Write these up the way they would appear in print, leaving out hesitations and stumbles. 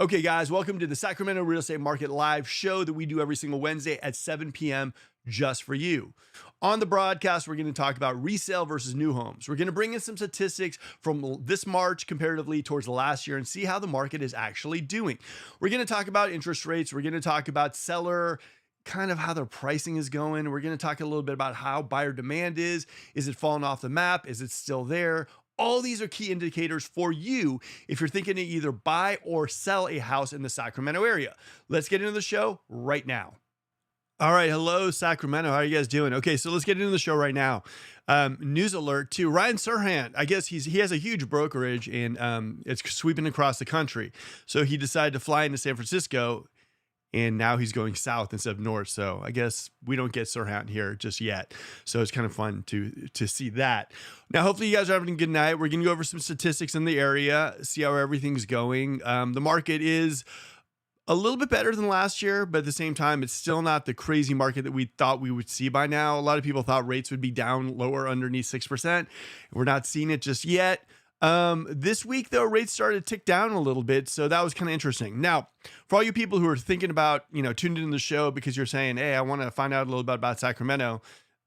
Okay, guys, welcome to the Sacramento Real Estate Market Live show that we do every single Wednesday at 7 p.m. just for you. On the broadcast, we're going to talk about resale versus new homes. We're going to bring in some statistics from this March comparatively towards last year and see how the market is actually doing. We're going to talk about interest rates. We're going to talk about seller, kind of how their pricing is going. We're going to talk a little bit about how buyer demand is. Is it falling off the map? Is it still there? All these are key indicators for you if you're thinking to either buy or sell a house in the Sacramento area. Let's get into the show right now. All right. Hello, Sacramento. How are you guys doing? Okay, so let's get into the show right now. News alert to Ryan Serhant. I guess he has a huge brokerage and it's sweeping across the country. So he decided to fly into San Francisco and now he's going south instead of north. So I guess we don't get Serhant here just yet. So it's kind of fun to see that. Now, hopefully you guys are having a good night. We're going to go over some statistics in the area, see how everything's going. The market is a little bit better than last year, but at the same time, it's still not the crazy market that we thought we would see by now. A lot of people thought rates would be down lower underneath 6%. We're not seeing it just yet. This week though, rates started to tick down a little bit. So that was kind of interesting. Now, for all you people who are thinking about, tuned into the show because you're saying, hey, I want to find out a little bit about Sacramento.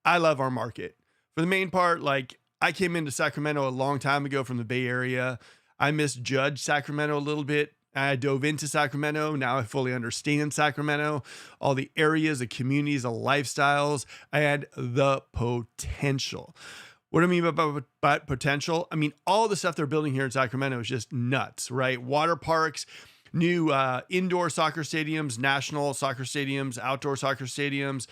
I love our market. For the main part, like I came into Sacramento a long time ago from the Bay Area. I misjudged Sacramento a little bit. I dove into Sacramento. Now I fully understand Sacramento, all the areas, the communities, the lifestyles, and the potential. What do I mean by potential? I mean, all the stuff they're building here in Sacramento is just nuts, right? Water parks, new indoor soccer stadiums, national soccer stadiums, outdoor soccer stadiums.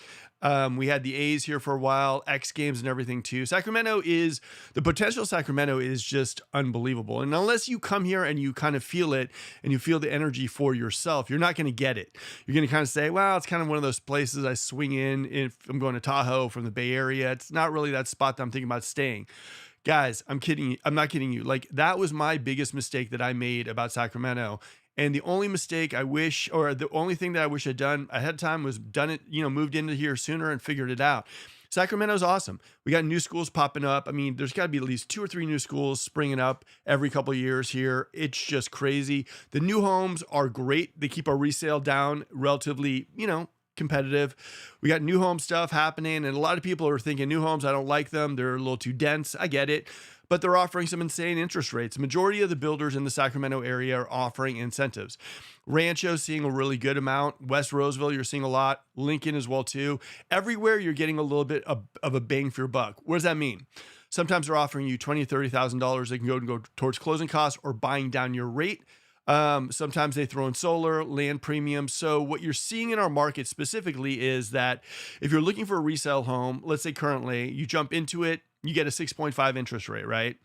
We had the A's here for a while, X Games and everything too. The potential of Sacramento is just unbelievable. And unless you come here and you kind of feel it and you feel the energy for yourself, you're not going to get it. You're going to kind of say, well, it's kind of one of those places I swing in if I'm going to Tahoe from the Bay Area. It's not really that spot that I'm thinking about staying. Guys, I'm kidding you. I'm not kidding you. Like that was my biggest mistake that I made about Sacramento. And the only mistake I wish, or the only thing that I wish I'd done ahead of time was moved into here sooner and figured it out. Sacramento's awesome. We got new schools popping up. I mean, there's got to be at least 2 or 3 new schools springing up every couple of years here. It's just crazy. The new homes are great. They keep our resale down relatively, competitive. We got new home stuff happening. And a lot of people are thinking new homes, I don't like them. They're a little too dense. I get it. But they're offering some insane interest rates. The majority of the builders in the Sacramento area are offering incentives. Rancho seeing a really good amount. West Roseville, you're seeing a lot. Lincoln as well too. Everywhere you're getting a little bit of a bang for your buck. What does that mean? Sometimes they're offering you $20,000, $30,000. They can go towards closing costs or buying down your rate. Sometimes they throw in solar, land premium. So what you're seeing in our market specifically is that if you're looking for a resale home, let's say currently you jump into it, you get a 6.5 interest rate, right?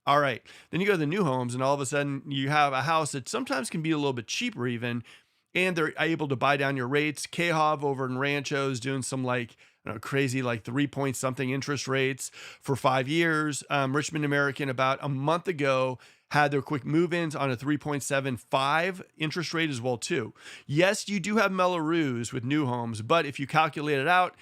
All right. Then you go to the new homes and all of a sudden you have a house that sometimes can be a little bit cheaper even, and they're able to buy down your rates. KHOV over in Rancho is doing some crazy 3 point something interest rates for 5 years. Richmond American about a month ago had their quick move-ins on a 3.75 interest rate as well too. Yes, you do have Mellorews with new homes, but if you calculate it out,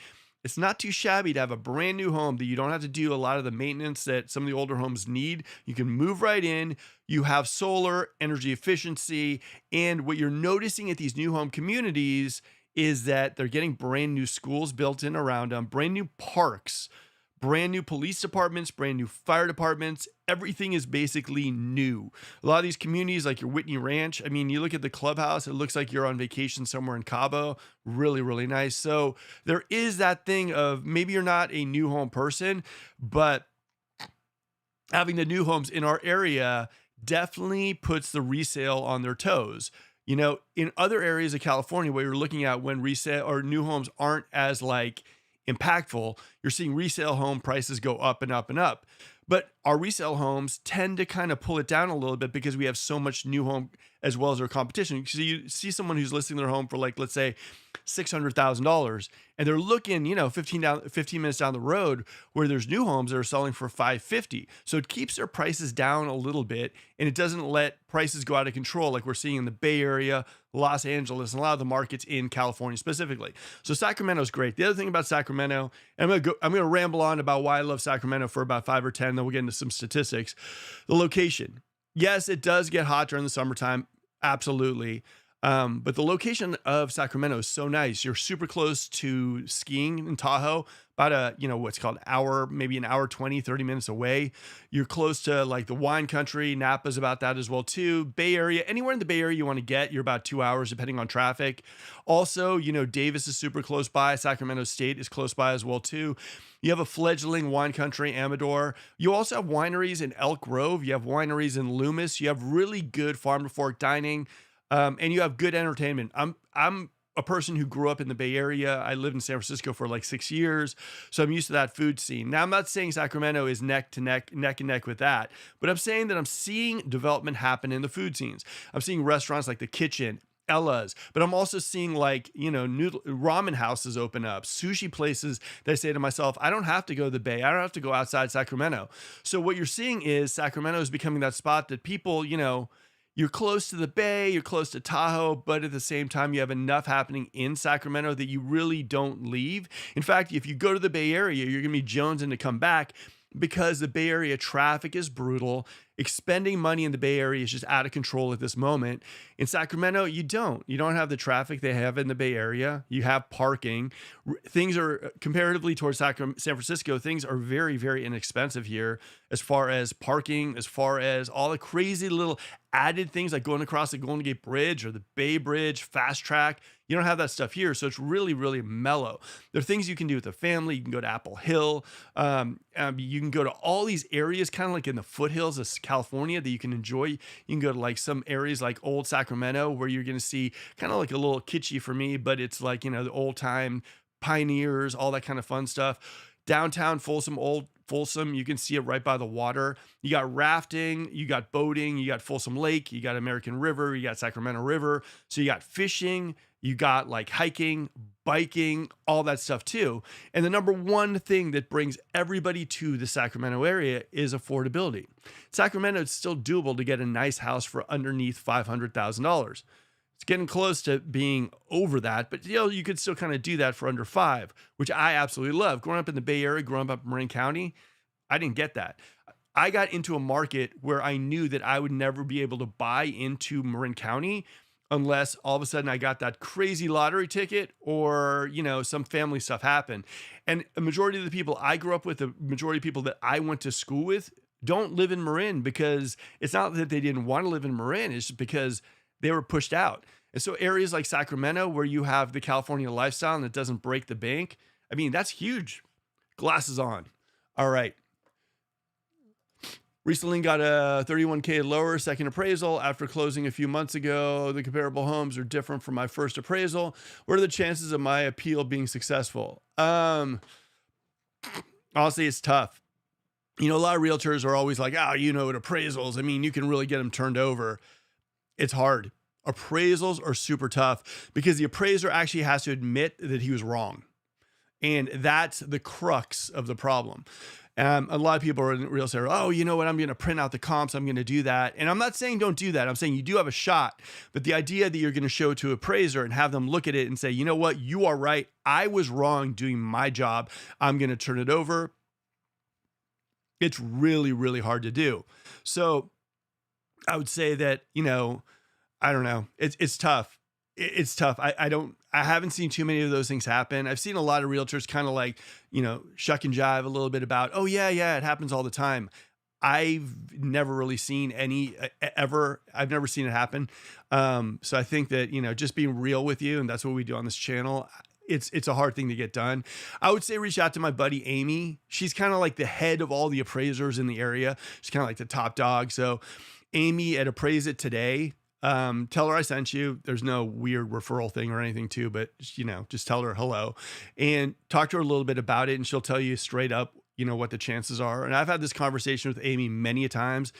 it's not too shabby to have a brand new home that you don't have to do a lot of the maintenance that some of the older homes need. You can move right in. You have solar, energy efficiency, and what you're noticing at these new home communities is that they're getting brand new schools built in around them, brand new parks, brand new police departments, brand new fire departments. Everything is basically new. A lot of these communities, like your Whitney Ranch, I mean, you look at the clubhouse, it looks like you're on vacation somewhere in Cabo. Really, really nice. So there is that thing of maybe you're not a new home person, but having the new homes in our area definitely puts the resale on their toes. In other areas of California where you're looking at when resale or new homes aren't as impactful, you're seeing resale home prices go up and up and up. But our resale homes tend to kind of pull it down a little bit because we have so much new home as well as our competition. So you see someone who's listing their home for let's say $600,000 and they're looking, 15 minutes down the road where there's new homes that are selling for $550. So it keeps their prices down a little bit and it doesn't let prices go out of control like we're seeing in the Bay Area, Los Angeles, and a lot of the markets in California specifically. So Sacramento is great. The other thing about Sacramento, and I'm going to ramble on about why I love Sacramento for about 5 or 10, then we'll get into some statistics. The location. Yes, it does get hot during the summertime. Absolutely. But the location of Sacramento is so nice. You're super close to skiing in Tahoe, about what's called hour, maybe an hour 20, 30 minutes away. You're close to like the wine country. Napa's about that as well too. Bay Area, anywhere in the Bay Area you want to get, you're about 2 hours depending on traffic. Also, Davis is super close by. Sacramento State is close by as well too. You have a fledgling wine country, Amador. You also have wineries in Elk Grove. You have wineries in Loomis. You have really good farm to fork dining. And you have good entertainment. I'm a person who grew up in the Bay Area. I lived in San Francisco for like 6 years, so I'm used to that food scene. Now, I'm not saying Sacramento is neck to neck, neck and neck with that, but I'm saying that I'm seeing development happen in the food scenes. I'm seeing restaurants like The Kitchen, Ella's, but I'm also seeing like, noodle ramen houses open up, sushi places that I say to myself, I don't have to go to the Bay. I don't have to go outside Sacramento. So what you're seeing is Sacramento is becoming that spot that people, you're close to the Bay, you're close to Tahoe, but at the same time, you have enough happening in Sacramento that you really don't leave. In fact, if you go to the Bay Area, you're going to be jonesing to come back because the Bay Area traffic is brutal. Expending money in the Bay Area is just out of control at this moment. In Sacramento, you don't. You don't have the traffic they have in the Bay Area. You have parking. Things are comparatively towards San Francisco, things are very, very inexpensive here as far as parking, as far as all the crazy little added things like going across the Golden Gate Bridge or the Bay Bridge, fast track. You don't have that stuff here. So it's really, really mellow. There are things you can do with the family. You can go to Apple Hill. You can go to all these areas, kind of like in the foothills of California that you can enjoy. You can go to like some areas like Old Sacramento where you're going to see kind of like a little kitschy for me, but it's like, the old time pioneers, all that kind of fun stuff. Downtown Folsom, old Folsom, you can see it right by the water. You got rafting, you got boating, you got Folsom Lake, you got American River, you got Sacramento River. So you got fishing, you got like hiking, biking, all that stuff too. And the number one thing that brings everybody to the Sacramento area is affordability. Sacramento, it's still doable to get a nice house for underneath $500,000. It's getting close to being over that, but you could still kind of do that for under five, which I absolutely love. Growing up in the Bay Area, growing up in Marin County, I didn't get that. I got into a market where I knew that I would never be able to buy into Marin County unless all of a sudden I got that crazy lottery ticket or, some family stuff happened. And a majority of the people I grew up with, the majority of people that I went to school with don't live in Marin because it's not that they didn't want to live in Marin. It's just because they were pushed out. And so areas like Sacramento, where you have the California lifestyle and it doesn't break the bank, I mean, that's huge. Glasses on. All right. Recently got a 31K lower second appraisal after closing a few months ago. The comparable homes are different from my first appraisal. What are the chances of my appeal being successful? Honestly, it's tough. A lot of realtors are always like, appraisals. I mean, you can really get them turned over. It's hard. Appraisals are super tough because the appraiser actually has to admit that he was wrong. And that's the crux of the problem. A lot of people are in real estate, oh, you know what? I'm going to print out the comps. I'm going to do that. And I'm not saying don't do that. I'm saying you do have a shot. But the idea that you're going to show it to an appraiser and have them look at it and say, you know what? You are right. I was wrong doing my job. I'm going to turn it over. It's really, really hard to do. So I would say that, I don't know. It's tough. It's tough. I haven't seen too many of those things happen. I've seen a lot of realtors kind of like, shuck and jive a little bit about, oh yeah, it happens all the time. I've never really seen any ever. I've never seen it happen. So I think that, just being real with you, and that's what we do on this channel. It's a hard thing to get done. I would say reach out to my buddy Amy. She's kind of like the head of all the appraisers in the area. She's kind of like the top dog. So Amy at Appraise It Today. Tell her I sent you. There's no weird referral thing or anything too, but just tell her hello and talk to her a little bit about it. And she'll tell you straight up, what the chances are. And I've had this conversation with Amy many a times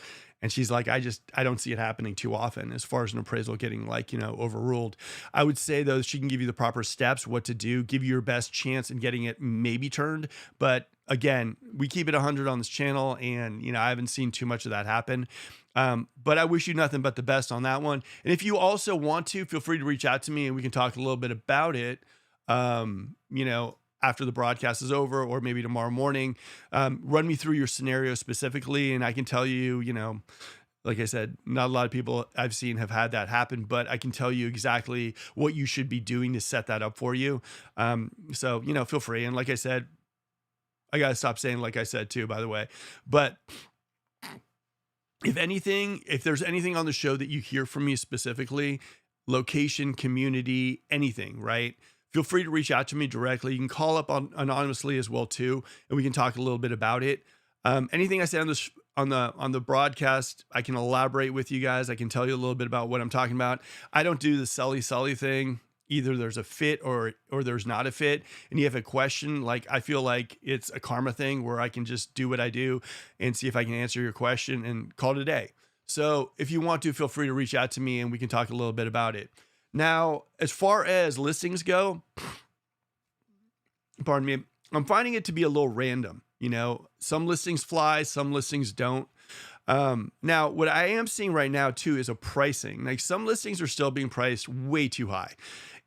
and she's like, I don't see it happening too often as far as an appraisal getting overruled. I would say though, she can give you the proper steps, what to do, give you your best chance in getting it maybe turned. But again, we keep it 100 on this channel and, I haven't seen too much of that happen. But I wish you nothing but the best on that one. And if you also want to, feel free to reach out to me and we can talk a little bit about it, after the broadcast is over or maybe tomorrow morning. Run me through your scenario specifically and I can tell you, Like I said, not a lot of people I've seen have had that happen, but I can tell you exactly what you should be doing to set that up for you. So, feel free. And like I said, I got to stop saying, like I said, too, by the way, but if there's anything on the show that you hear from me specifically, location, community, anything, right? Feel free to reach out to me directly. You can call up anonymously as well too, and we can talk a little bit about it. Anything I say on the broadcast, I can elaborate with you guys. I can tell you a little bit about what I'm talking about. I don't do the selly thing. Either there's a fit or there's not a fit. And you have a question, like I feel like it's a karma thing where I can just do what I do and see if I can answer your question and call it a day. So if you want to, feel free to reach out to me and we can talk a little bit about it. Now, as far as listings go, pardon me, I'm finding it to be a little random. Some listings fly, some listings don't. Now, what I am seeing right now too is a pricing. Like some listings are still being priced way too high.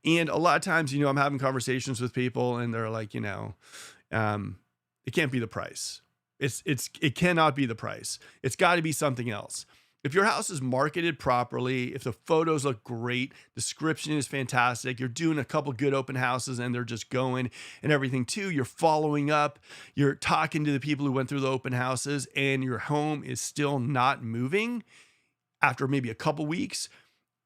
And a lot of times, I'm having conversations with people and they're like, it can't be the price. It cannot be the price. It's got to be something else. If your house is marketed properly, if the photos look great, description is fantastic, you're doing a couple good open houses and they're just going and everything too, you're following up, you're talking to the people who went through the open houses and your home is still not moving after maybe a couple weeks,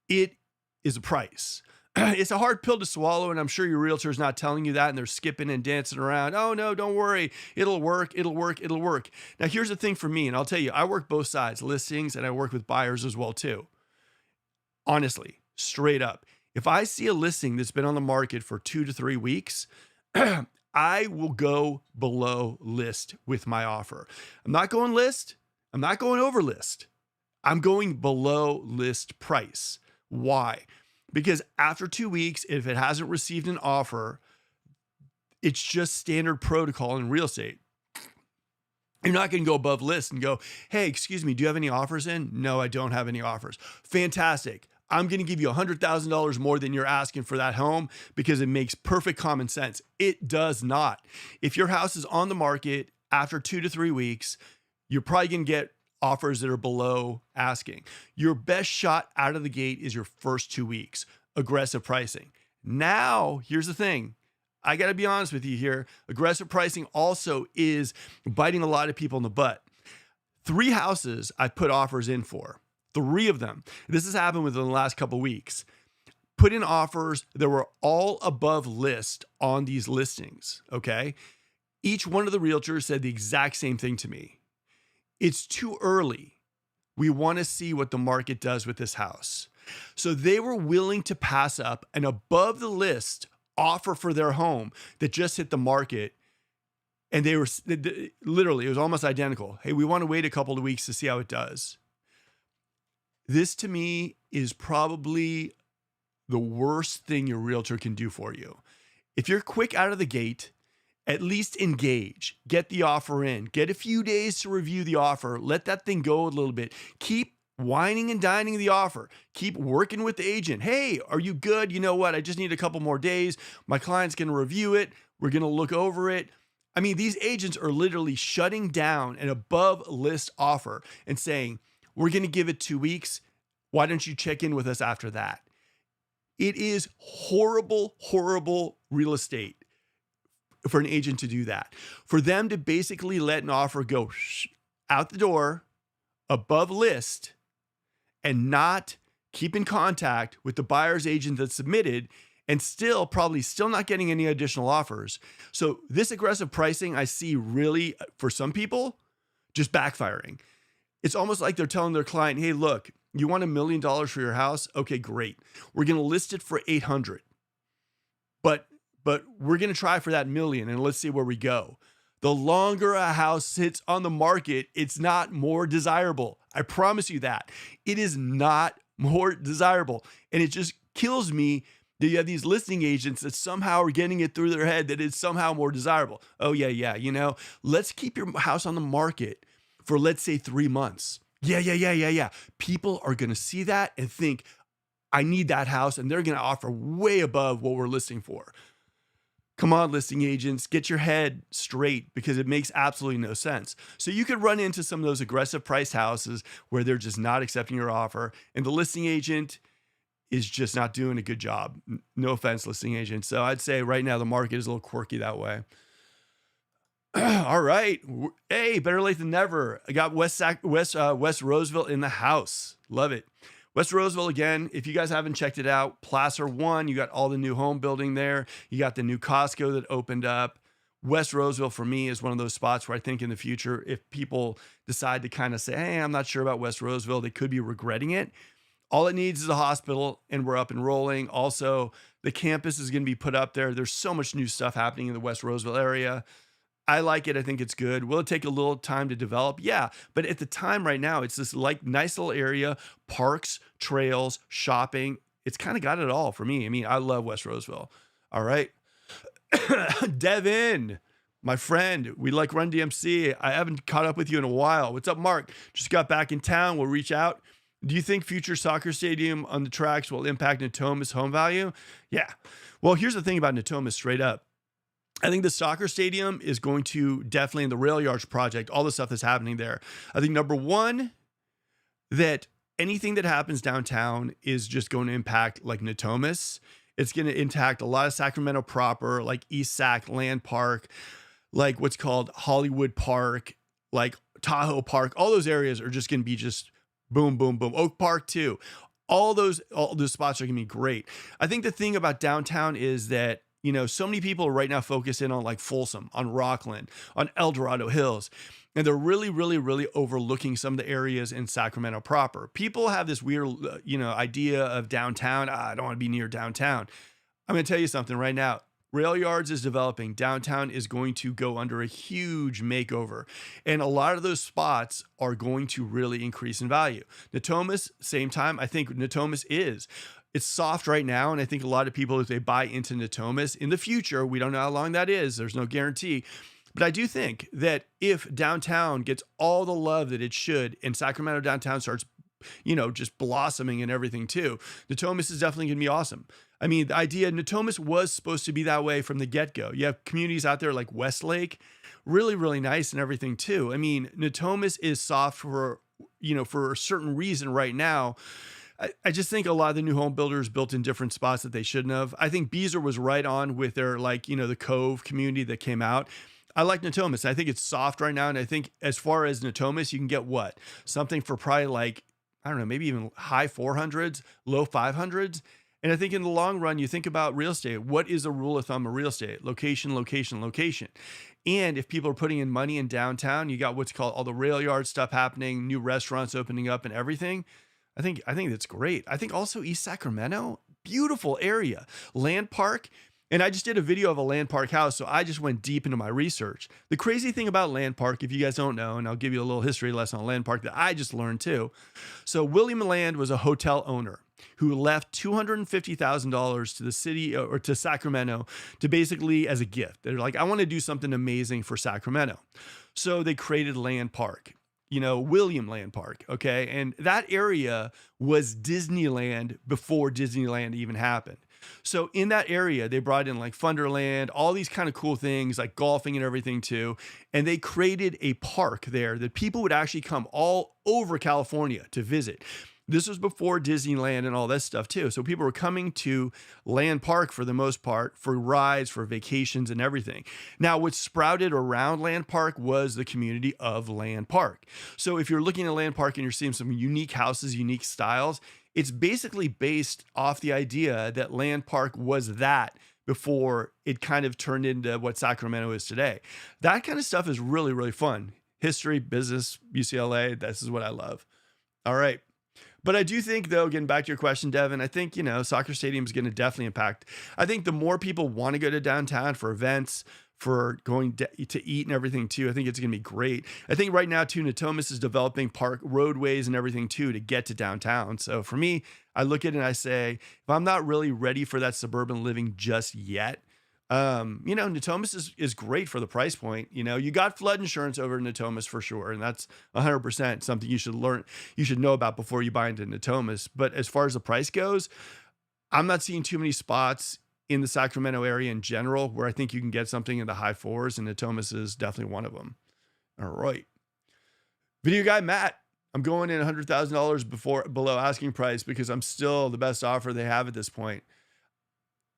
it is a price. It's a hard pill to swallow, and I'm sure your realtor is not telling you that, and they're skipping and dancing around. Oh, no, don't worry. It'll work. It'll work. It'll work. Now, here's the thing for me, and I'll tell you, I work both sides, listings, and I work with buyers as well, too. Honestly, straight up. If I see a listing that's been on the market for 2 to 3 weeks, I will go below list with my offer. I'm not going list. I'm not going over list. I'm going below list price. Why? Because after 2 weeks, if it hasn't received an offer, it's just standard protocol in real estate. You're not going to go above list and go, hey, excuse me, do you have any offers in? No, I don't have any offers. Fantastic. I'm going to give you $100,000 more than you're asking for that home because it makes perfect common sense. It does not. If your house is on the market after 2 to 3 weeks, you're probably going to get offers that are below asking. Your best shot out of the gate is your first 2 weeks, aggressive pricing. Now, here's the thing. I got to be honest with you here. Aggressive pricing also is biting a lot of people in the butt. 3 houses I put offers in for, 3 of them. This has happened within the last couple of weeks. Put in offers that were all above list on these listings, okay? Each one of the realtors said the exact same thing to me. It's too early. We want to see what the market does with this house. So they were willing to pass up an above the list offer for their home that just hit the market. And they were literally, it was almost identical. Hey, we want to wait a couple of weeks to see how it does. This to me is probably the worst thing your realtor can do for you. If you're quick out of the gate, at least engage, get the offer in, get a few days to review the offer, let that thing go a little bit. Keep whining and dining the offer. Keep working with the agent. Hey, are you good? You know what? I just need a couple more days. My client's going to review it. We're going to look over it. I mean, these agents are literally shutting down an above list offer and saying, we're going to give it 2 weeks. Why don't you check in with us after that? It is horrible, horrible real estate for an agent to do that. For them to basically let an offer go out the door above list and not keep in contact with the buyer's agent that submitted and probably still not getting any additional offers. So this aggressive pricing I see really, for some people, just backfiring. It's almost like they're telling their client, hey, look, you want $1 million for your house? Okay, great. We're going to list it for $800,000. But we're going to try for that $1 million and let's see where we go. The longer a house sits on the market, it's not more desirable. I promise you that. It is not more desirable. And it just kills me that you have these listing agents that somehow are getting it through their head that it's somehow more desirable. Oh, yeah. Let's keep your house on the market for, let's say, 3 months. Yeah. People are going to see that and think, I need that house, and they're going to offer way above what we're listing for. Come on, listing agents, get your head straight because it makes absolutely no sense. So you could run into some of those aggressive priced houses where they're just not accepting your offer and the listing agent is just not doing a good job. No offense, listing agent. So I'd say right now the market is a little quirky that way. All right. Hey, better late than never. I got West Roseville in the house. Love it. West Roseville, again, if you guys haven't checked it out, Placer 1, you got all the new home building there. You got the new Costco that opened up. West Roseville, for me, is one of those spots where I think in the future, if people decide to kind of say, hey, I'm not sure about West Roseville, they could be regretting it. All it needs is a hospital, and we're up and rolling. Also, the campus is going to be put up there. There's so much new stuff happening in the West Roseville area. I like it. I think it's good. Will it take a little time to develop? Yeah. But at the time right now, it's this like nice little area, parks, trails, shopping. It's kind of got it all for me. I mean, I love West Roseville. All right. Devin, my friend, we like Run DMC. I haven't caught up with you in a while. What's up, Mark? Just got back in town. We'll reach out. Do you think future soccer stadium on the tracks will impact Natomas home value? Yeah. Well, here's the thing about Natomas straight up. I think the soccer stadium is going to definitely in the rail yards project, all the stuff that's happening there. I think number one, that anything that happens downtown is just going to impact like Natomas. It's going to impact a lot of Sacramento proper, like East Sac Land Park, like what's called Hollywood Park, like Tahoe Park. All those areas are just going to be just boom, boom, boom. Oak Park too. All those spots are going to be great. I think the thing about downtown is that, you know, so many people are right now focusing on like Folsom, on Rockland, on El Dorado Hills. And they're really, really, really overlooking some of the areas in Sacramento proper. People have this weird, idea of downtown. I don't want to be near downtown. I'm going to tell you something right now. Rail Yards is developing. Downtown is going to go under a huge makeover. And a lot of those spots are going to really increase in value. Natomas, same time, I think Natomas is. It's soft right now. And I think a lot of people, if they buy into Natomas in the future, we don't know how long that is. There's no guarantee. But I do think that if downtown gets all the love that it should and Sacramento downtown starts, just blossoming and everything too, Natomas is definitely going to be awesome. I mean, the idea, Natomas was supposed to be that way from the get-go. You have communities out there like Westlake, really, really nice and everything too. I mean, Natomas is soft for a certain reason right now. I just think a lot of the new home builders built in different spots that they shouldn't have. I think Beazer was right on with their the Cove community that came out. I like Natomas. I think it's soft right now. And I think as far as Natomas, you can get something for probably like, I don't know, maybe even high 400s, low 500s. And I think in the long run, you think about real estate. What is a rule of thumb of real estate? Location, location, location. And if people are putting in money in downtown, you got what's called all the rail yard stuff happening, new restaurants opening up and everything. I think that's great. I think also East Sacramento, beautiful area. Land Park. And I just did a video of a Land Park house, so I just went deep into my research. The crazy thing about Land Park, if you guys don't know, and I'll give you a little history lesson on Land Park that I just learned too. So William Land was a hotel owner who left $250,000 to the city or to Sacramento to basically as a gift. They're like, I want to do something amazing for Sacramento. So they created Land Park. William Land Park, okay? And that area was Disneyland before Disneyland even happened. So in that area, they brought in like Funderland, all these kind of cool things like golfing and everything too. And they created a park there that people would actually come all over California to visit. This was before Disneyland and all that stuff too. So people were coming to Land Park for the most part for rides, for vacations and everything. Now, what sprouted around Land Park was the community of Land Park. So if you're looking at Land Park and you're seeing some unique houses, unique styles, it's basically based off the idea that Land Park was that before it kind of turned into what Sacramento is today. That kind of stuff is really, really fun. History, business, UCLA, this is what I love. All right. But I do think, though, getting back to your question, Devin, I think, soccer stadium is going to definitely impact. I think the more people want to go to downtown for events, for going to eat and everything too, I think it's going to be great. I think right now too, Natomas is developing park roadways and everything too to get to downtown. So for me, I look at it and I say, if I'm not really ready for that suburban living just yet, Natomas is great for the price point. You got flood insurance over Natomas for sure. And that's 100% something you should know about before you buy into Natomas. But as far as the price goes, I'm not seeing too many spots in the Sacramento area in general, where I think you can get something in the high fours, and Natomas is definitely one of them. All right. Video guy Matt, I'm going in $100,000 below asking price because I'm still the best offer they have at this point.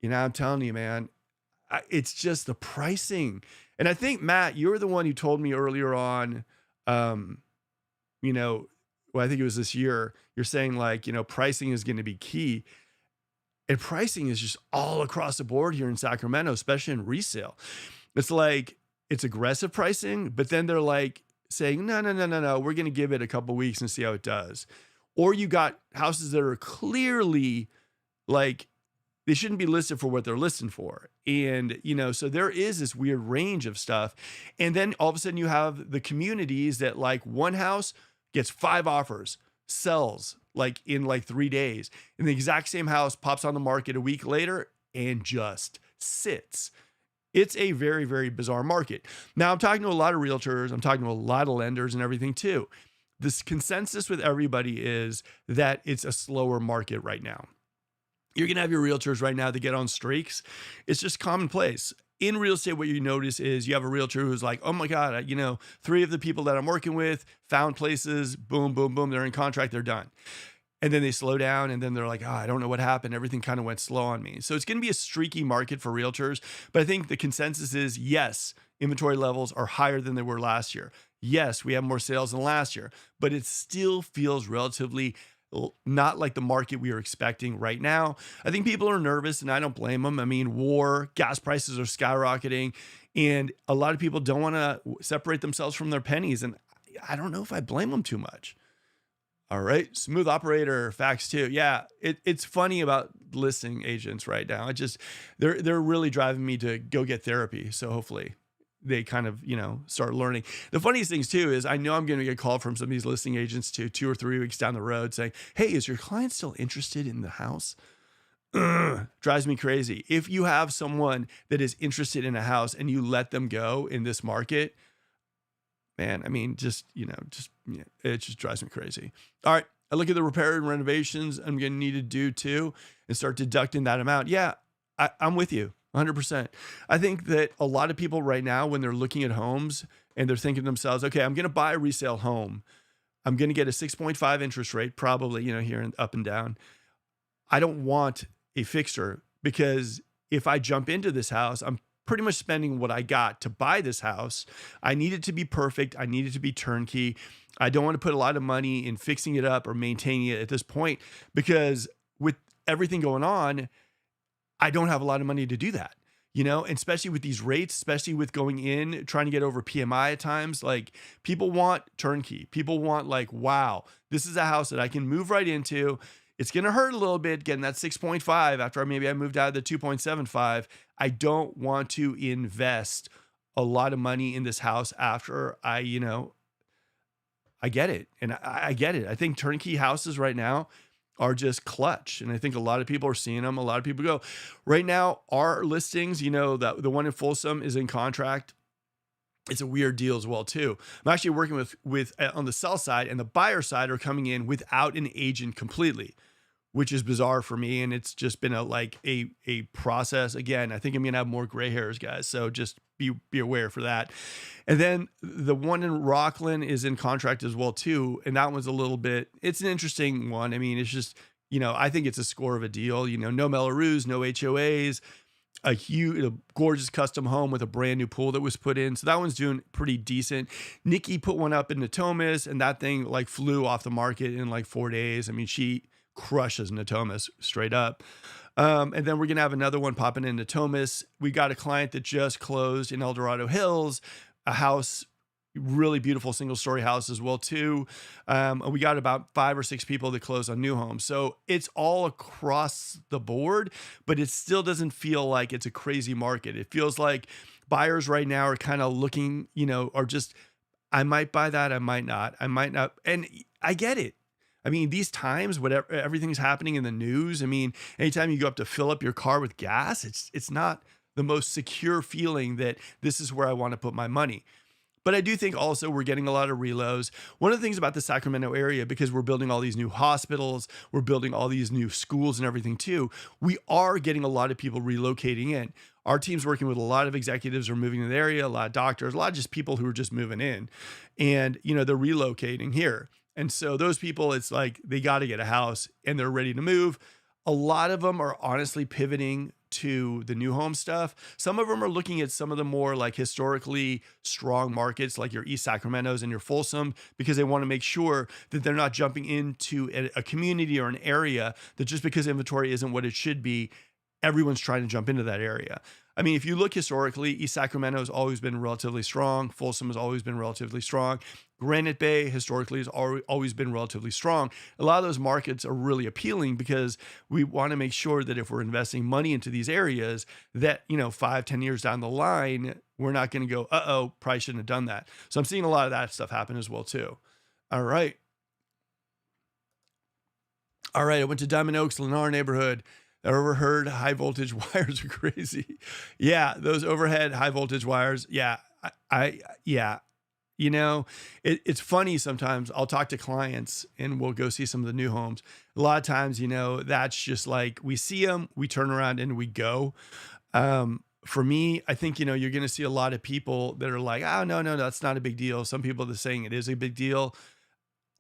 You know, I'm telling you, man, it's just the pricing. And I think, Matt, you're the one who told me earlier on, you know, well, I think it was this year, you're saying like, you know, pricing is going to be key. And pricing is just all across the board here in Sacramento, especially in resale. It's like, it's aggressive pricing, but then they're like saying, no, we're going to give it a couple weeks and see how it does. Or you got houses that are clearly like, they shouldn't be listed for what they're listed for. And, you know, so there is this weird range of stuff. And then all of a sudden you have the communities that like one house gets 5 offers, sells like in like 3 days. And the exact same house pops on the market a week later and just sits. It's a very, very bizarre market. Now I'm talking to a lot of realtors. I'm talking to a lot of lenders and everything too. This consensus with everybody is that it's a slower market right now. You're going to have your realtors right now that get on streaks. It's just commonplace. In real estate, what you notice is you have a realtor who's like, oh my God, you know, 3 of the people that I'm working with found places, boom, boom, boom, they're in contract, they're done. And then they slow down and then they're like, oh, I don't know what happened. Everything kind of went slow on me. So it's going to be a streaky market for realtors. But I think the consensus is, yes, inventory levels are higher than they were last year. Yes, we have more sales than last year, but it still feels relatively not like the market we are expecting right now. I think people are nervous and I don't blame them. I mean, war, gas prices are skyrocketing, and a lot of people don't want to separate themselves from their pennies. And I don't know if I blame them too much. All right. Smooth operator facts too. Yeah. It's funny about listing agents right now. They're really driving me to go get therapy. So hopefully they kind of, you know, start learning. The funniest things too is I know I'm going to get called from some of these listing agents too, 2 or 3 weeks down the road saying, hey, is your client still interested in the house? Drives me crazy. If you have someone that is interested in a house and you let them go in this market, man, I mean, it just drives me crazy. All right. I look at the repair and renovations I'm going to need to do too and start deducting that amount. Yeah, I'm with you 100%. I think that a lot of people right now, when they're looking at homes and they're thinking to themselves, okay, I'm going to buy a resale home. I'm going to get a 6.5 interest rate, probably, you know, here and up and down. I don't want a fixer because if I jump into this house, I'm pretty much spending what I got to buy this house. I need it to be perfect. I need it to be turnkey. I don't want to put a lot of money in fixing it up or maintaining it at this point because with everything going on, I don't have a lot of money to do that, you know, and especially with these rates, especially with going in, trying to get over PMI at times, like people want turnkey. People want like, wow, this is a house that I can move right into. It's going to hurt a little bit getting that 6.5 after maybe I moved out of the 2.75. I don't want to invest a lot of money in this house after I get it. And I get it. I think turnkey houses right now are just clutch. And I think a lot of people are seeing them. A lot of people go right now, our listings, you know, the one in Folsom is in contract. It's a weird deal as well too. I'm actually working with on the sell side, and the buyer side are coming in without an agent completely, which is bizarre for me. And it's just been a process. Again, I think I'm going to have more gray hairs, guys. So just be aware for that. And then the one in Rockland is in contract as well too. And that one's it's an interesting one. I mean, it's just, you know, I think it's a score of a deal, you know, no Melrose, no HOAs, a gorgeous custom home with a brand new pool that was put in. So that one's doing pretty decent. Nikki put one up in Natomas and that thing like flew off the market in like 4 days. I mean, she crushes Natomas straight up. And then we're going to have another one popping in Natomas. We got a client that just closed in El Dorado Hills, a house, really beautiful single story house as well too. And we got about 5 or 6 people that close on new homes. So it's all across the board, but it still doesn't feel like it's a crazy market. It feels like buyers right now are kind of looking, you know, are just, I might buy that. I might not. And I get it. I mean, these times, whatever, everything's happening in the news. I mean, anytime you go up to fill up your car with gas, it's not the most secure feeling that this is where I want to put my money. But I do think also we're getting a lot of relos. One of the things about the Sacramento area, because we're building all these new hospitals, we're building all these new schools and everything too, we are getting a lot of people relocating in. Our team's working with a lot of executives who are moving to the area, a lot of doctors, a lot of just people who are just moving in. And, they're relocating here. And so those people, it's like they got to get a house and they're ready to move. A lot of them are honestly pivoting to the new home stuff. Some of them are looking at some of the more like historically strong markets like your East Sacramento's and your Folsom, because they want to make sure that they're not jumping into a community or an area that just because inventory isn't what it should be, everyone's trying to jump into that area. I mean, if you look historically, East Sacramento has always been relatively strong. Folsom has always been relatively strong. Granite Bay historically has always been relatively strong. A lot of those markets are really appealing because we want to make sure that if we're investing money into these areas that, 5-10 years down the line, we're not going to go, uh-oh, probably shouldn't have done that. So I'm seeing a lot of that stuff happen as well too. All right. I went to Diamond Oaks, Lennar neighborhood. I overheard high voltage wires are crazy. Yeah, those overhead high voltage wires. Yeah, it's funny sometimes. I'll talk to clients and we'll go see some of the new homes. A lot of times, that's just like we see them, we turn around and we go. For me, I think, you're going to see a lot of people that are like, oh, no, that's not a big deal. Some people are saying it is a big deal.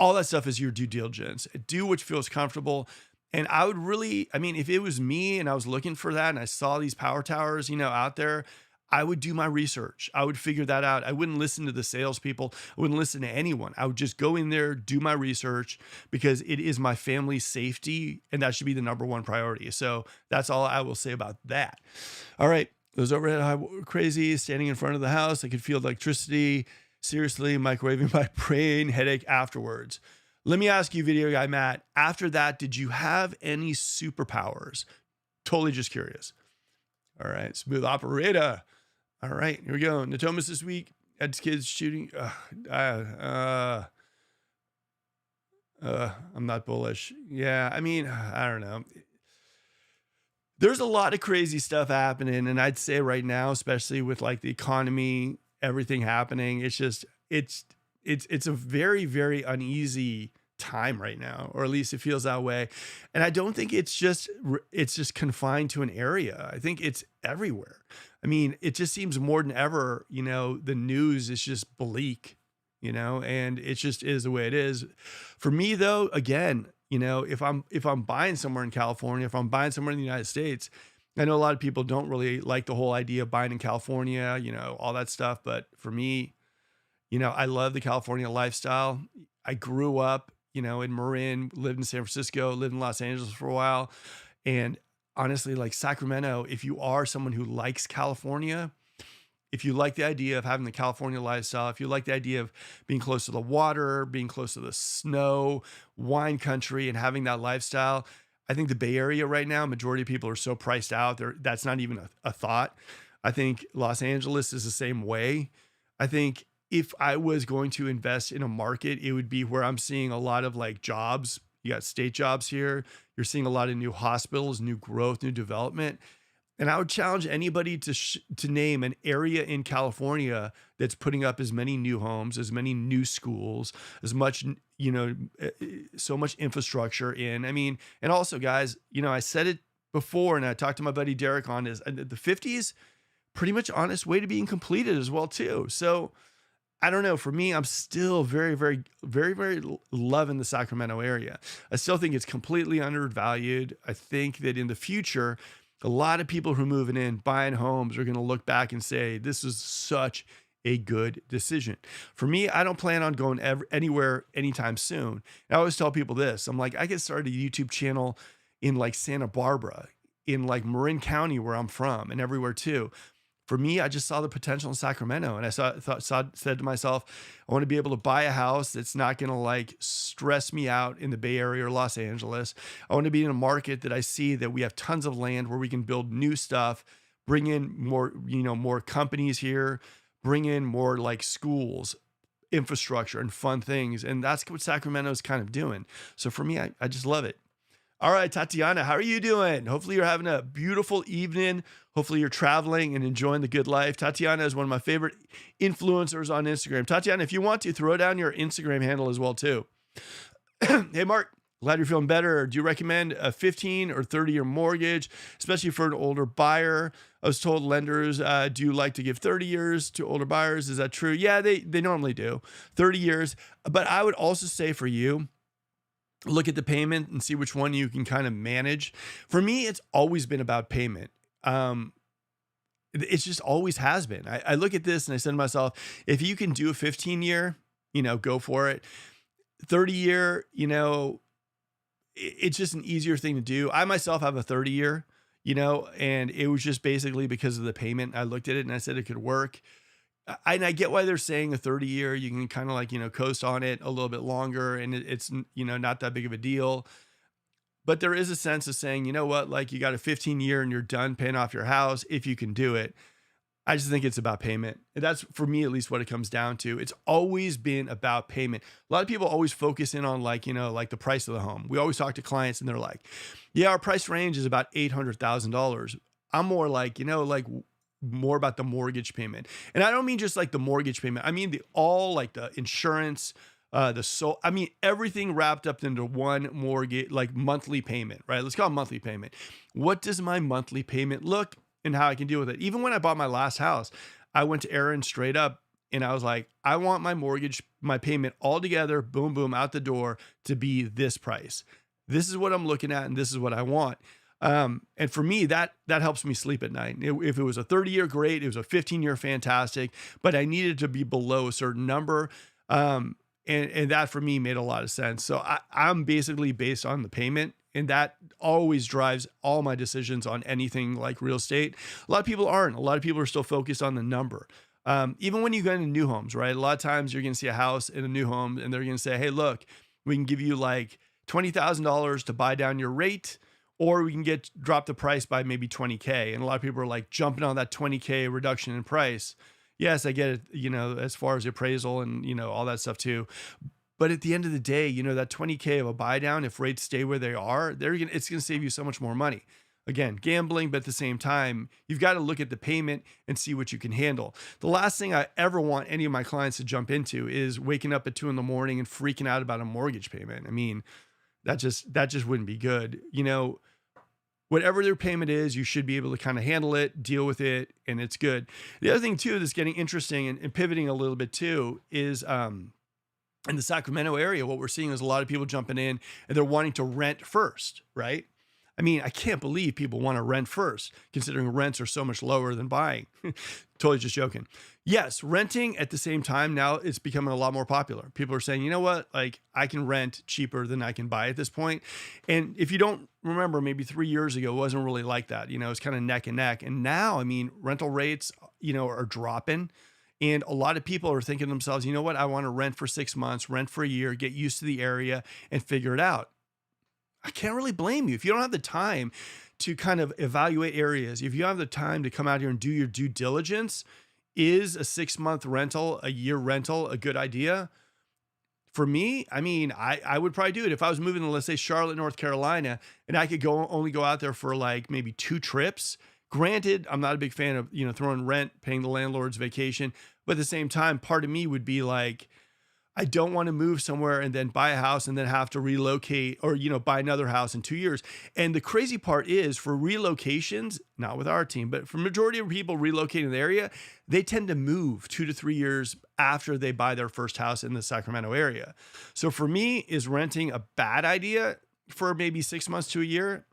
All that stuff is your due diligence. Do what feels comfortable. And I would really, if it was me and I was looking for that and I saw these power towers, out there, I would do my research. I would figure that out. I wouldn't listen to the salespeople. I wouldn't listen to anyone. I would just go in there, do my research, because it is my family's safety and that should be the number one priority. So that's all I will say about that. All right. Those overhead high crazy, standing in front of the house. I could feel electricity. Seriously, microwaving my brain, headache afterwards. Let me ask you, video guy Matt, after that, did you have any superpowers? Totally just curious. All right, smooth operator. All right, here we go. Natomas this week had kids shooting. I'm not bullish. Yeah, I don't know. There's a lot of crazy stuff happening, and I'd say right now, especially with like the economy, everything happening, it's a very, very uneasy time right now, or at least it feels that way. And I don't think it's just confined to an area. I think it's everywhere. It just seems more than ever, the news is just bleak, and it just is the way it is. For me though, again, if I'm buying somewhere in California, if I'm buying somewhere in the United States, I know a lot of people don't really like the whole idea of buying in California, all that stuff. But for me, I love the California lifestyle. I grew up, in Marin, lived in San Francisco, lived in Los Angeles for a while. And honestly, like Sacramento, if you are someone who likes California, if you like the idea of having the California lifestyle, if you like the idea of being close to the water, being close to the snow, wine country, and having that lifestyle, I think the Bay Area right now, majority of people are so priced out there. That's not even a thought. I think Los Angeles is the same way. I think if I was going to invest in a market, it would be where I'm seeing a lot of like jobs. You got state jobs here. You're seeing a lot of new hospitals, new growth, new development. And I would challenge anybody to name an area in California that's putting up as many new homes, as many new schools, as much, so much infrastructure in. And also guys, I said it before and I talked to my buddy Derek on this, the 50s, pretty much on its way to being completed as well too. So I don't know. For me, I'm still very, very, very, very loving the Sacramento area. I still think it's completely undervalued. I think that in the future, a lot of people who are moving in, buying homes are going to look back and say, this was such a good decision. For me, I don't plan on going anywhere anytime soon. I always tell people this. I'm like, I could start a YouTube channel in like Santa Barbara, in like Marin County where I'm from, and everywhere too. For me, I just saw the potential in Sacramento, and I said to myself, I want to be able to buy a house that's not going to like stress me out in the Bay Area or Los Angeles. I want to be in a market that I see that we have tons of land where we can build new stuff, bring in more, more companies here, bring in more like schools, infrastructure, and fun things. And that's what Sacramento is kind of doing. So for me, I just love it. All right, Tatiana, how are you doing? Hopefully, you're having a beautiful evening. Hopefully, you're traveling and enjoying the good life. Tatiana is one of my favorite influencers on Instagram. Tatiana, if you want to, throw down your Instagram handle as well, too. Hey, Mark, glad you're feeling better. Do you recommend a 15 or 30-year mortgage, especially for an older buyer? I was told lenders do like to give 30 years to older buyers. Is that true? Yeah, they normally do 30 years. But I would also say for you, look at the payment and see which one you can kind of manage. For me, it's always been about payment. It's just always has been. I look at this and I said to myself, if you can do a 15-year, go for it. 30-year, it's just an easier thing to do. I myself have a 30-year, and it was just basically because of the payment. I looked at it and I said it could work. And I get why they're saying a 30-year, you can kind of like, coast on it a little bit longer and it's, not that big of a deal. But there is a sense of saying, you know what, like you got a 15-year and you're done paying off your house if you can do it. I just think it's about payment. And that's for me, at least what it comes down to. It's always been about payment. A lot of people always focus in on like, like the price of the home. We always talk to clients and they're like, yeah, our price range is about $800,000. I'm more like, more about the mortgage payment. And I don't mean just like the mortgage payment. I mean, like the insurance, everything wrapped up into one mortgage, like monthly payment, right? Let's call it monthly payment. What does my monthly payment look and how I can deal with it? Even when I bought my last house, I went to Aaron straight up and I was like, I want my mortgage, my payment all together, boom, boom, out the door to be this price. This is what I'm looking at and this is what I want. And for me, that helps me sleep at night. If it was a 30-year, great. It was a 15-year, fantastic. But I needed to be below a certain number. And that for me made a lot of sense. So I'm basically based on the payment, and that always drives all my decisions on anything like real estate. A lot of people aren't. A lot of people are still focused on the number. Even when you go into new homes, right? A lot of times you're going to see a house in a new home and they're going to say, hey, look, we can give you like $20,000 to buy down your rate, or we can drop the price by maybe 20K. And a lot of people are like jumping on that 20K reduction in price. Yes, I get it, as far as appraisal and, all that stuff too. But at the end of the day, that 20K of a buy down, if rates stay where they are, it's going to save you so much more money. Again, gambling, but at the same time, you've got to look at the payment and see what you can handle. The last thing I ever want any of my clients to jump into is waking up at 2 a.m. and freaking out about a mortgage payment. I mean, that just wouldn't be good. Whatever their payment is, you should be able to kind of handle it, deal with it, and it's good. The other thing too that's getting interesting and pivoting a little bit too is in the Sacramento area, what we're seeing is a lot of people jumping in and they're wanting to rent first, right? I mean, I can't believe people want to rent first, considering rents are so much lower than buying. Totally just joking. Yes, renting at the same time, now it's becoming a lot more popular. People are saying, you know what, like I can rent cheaper than I can buy at this point. And if you don't remember, maybe 3 years ago, it wasn't really like that. It's kind of neck and neck. And now, I mean, rental rates, are dropping. And a lot of people are thinking to themselves, you know what, I want to rent for 6 months, rent for a year, get used to the area and figure it out. I can't really blame you. If you don't have the time to kind of evaluate areas, if you don't have the time to come out here and do your due diligence, is a 6-month rental, a year rental, a good idea? For me, I mean, I would probably do it if I was moving to, let's say, Charlotte, North Carolina, and I could only go out there for like maybe 2 trips. Granted, I'm not a big fan of, throwing rent, paying the landlord's vacation, but at the same time, part of me would be like, I don't want to move somewhere and then buy a house and then have to relocate or, buy another house in 2 years. And the crazy part is for relocations, not with our team, but for majority of people relocating the area, they tend to move 2 to 3 years after they buy their first house in the Sacramento area. So for me, is renting a bad idea for maybe 6 months to a year?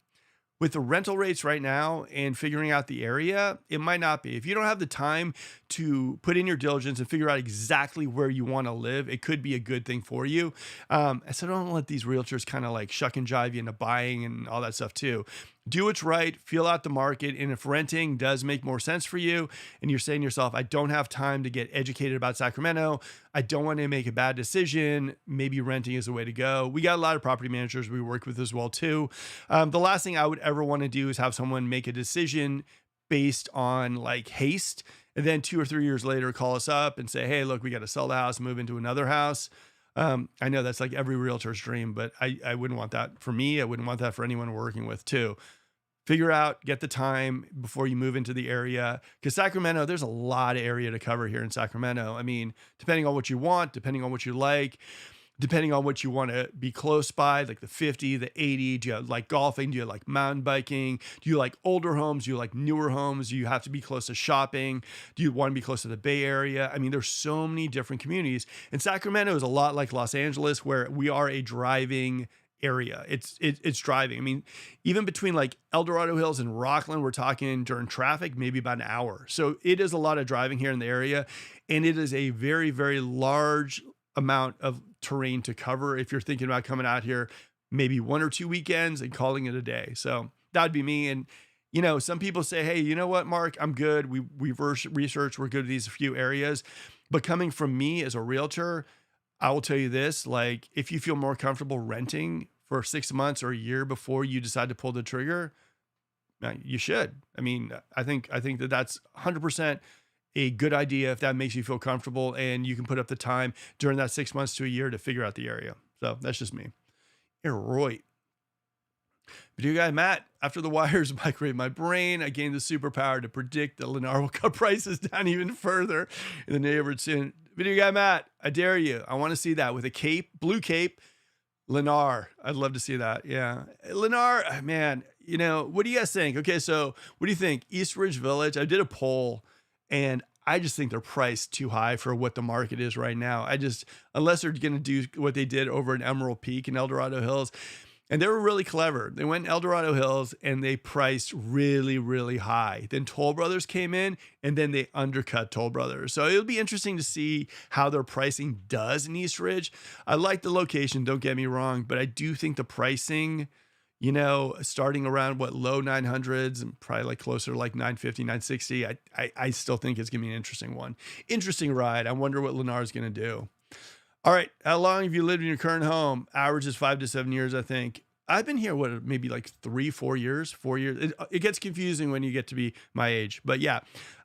With the rental rates right now and figuring out the area, it might not be. If you don't have the time to put in your diligence and figure out exactly where you want to live, it could be a good thing for you. So don't let these realtors kind of like shuck and jive you into buying and all that stuff too. Do what's right, feel out the market. And if renting does make more sense for you and you're saying to yourself, I don't have time to get educated about Sacramento, I don't want to make a bad decision, maybe renting is the way to go. We got a lot of property managers we work with as well too. The last thing I would ever want to do is have someone make a decision based on like haste and then 2 or 3 years later call us up and say, hey, look, we got to sell the house and move into another house. I know that's like every realtor's dream, but I wouldn't want that for me. I wouldn't want that for anyone we're working with too. Figure out, get the time before you move into the area. Because Sacramento, there's a lot of area to cover here in Sacramento. I mean, depending on what you want, depending on what you like, depending on what you want to be close by, like the 50, the 80. Do you like golfing? Do you like mountain biking? Do you like older homes? Do you like newer homes? Do you have to be close to shopping? Do you want to be close to the Bay Area? I mean, there's so many different communities. And Sacramento is a lot like Los Angeles, where we are a driving area. It's driving. I mean, even between like El Dorado Hills and Rockland, we're talking during traffic, maybe about an hour. So it is a lot of driving here in the area. And it is a very, very large amount of terrain to cover if you're thinking about coming out here maybe 1 or 2 weekends and calling it a day. So that'd be me. And you know, some people say, hey, you know what, Mark, I'm good. We've researched, we're good at these few areas. But coming from me as a realtor, I will tell you this, like if you feel more comfortable renting for 6 months or a year before you decide to pull the trigger, you should. I mean, I think that that's 100% a good idea if that makes you feel comfortable and you can put up the time during that 6 months to a year to figure out the area. So that's just me. Right. Video guy Matt, after the wires migrated my brain, I gained the superpower to predict that Lennar will cut prices down even further in the neighborhood soon. Video guy Matt, I dare you. I want to see that with a cape, blue cape, Lennar. I'd love to see that. Yeah. Lennar, man, you know, what do you guys think? Okay, so what do you think? East Ridge Village, I did a poll and I just think they're priced too high for what the market is right now. Unless they're going to do what they did over in Emerald Peak and El Dorado Hills. And they were really clever. They went El Dorado Hills and they priced really, really high. Then Toll Brothers came in and then they undercut Toll Brothers. So it'll be interesting to see how their pricing does in East Ridge. I like the location, don't get me wrong, but I do think the pricing, you know, starting around low 900s and probably like closer to like 950, 960. I still think it's gonna be an interesting one. Interesting ride. I wonder what Lennar is gonna do. All right. How long have you lived in your current home? Average is 5 to 7 years, I think. I've been here, maybe like 4 years? 4 years. It gets confusing when you get to be my age. But yeah,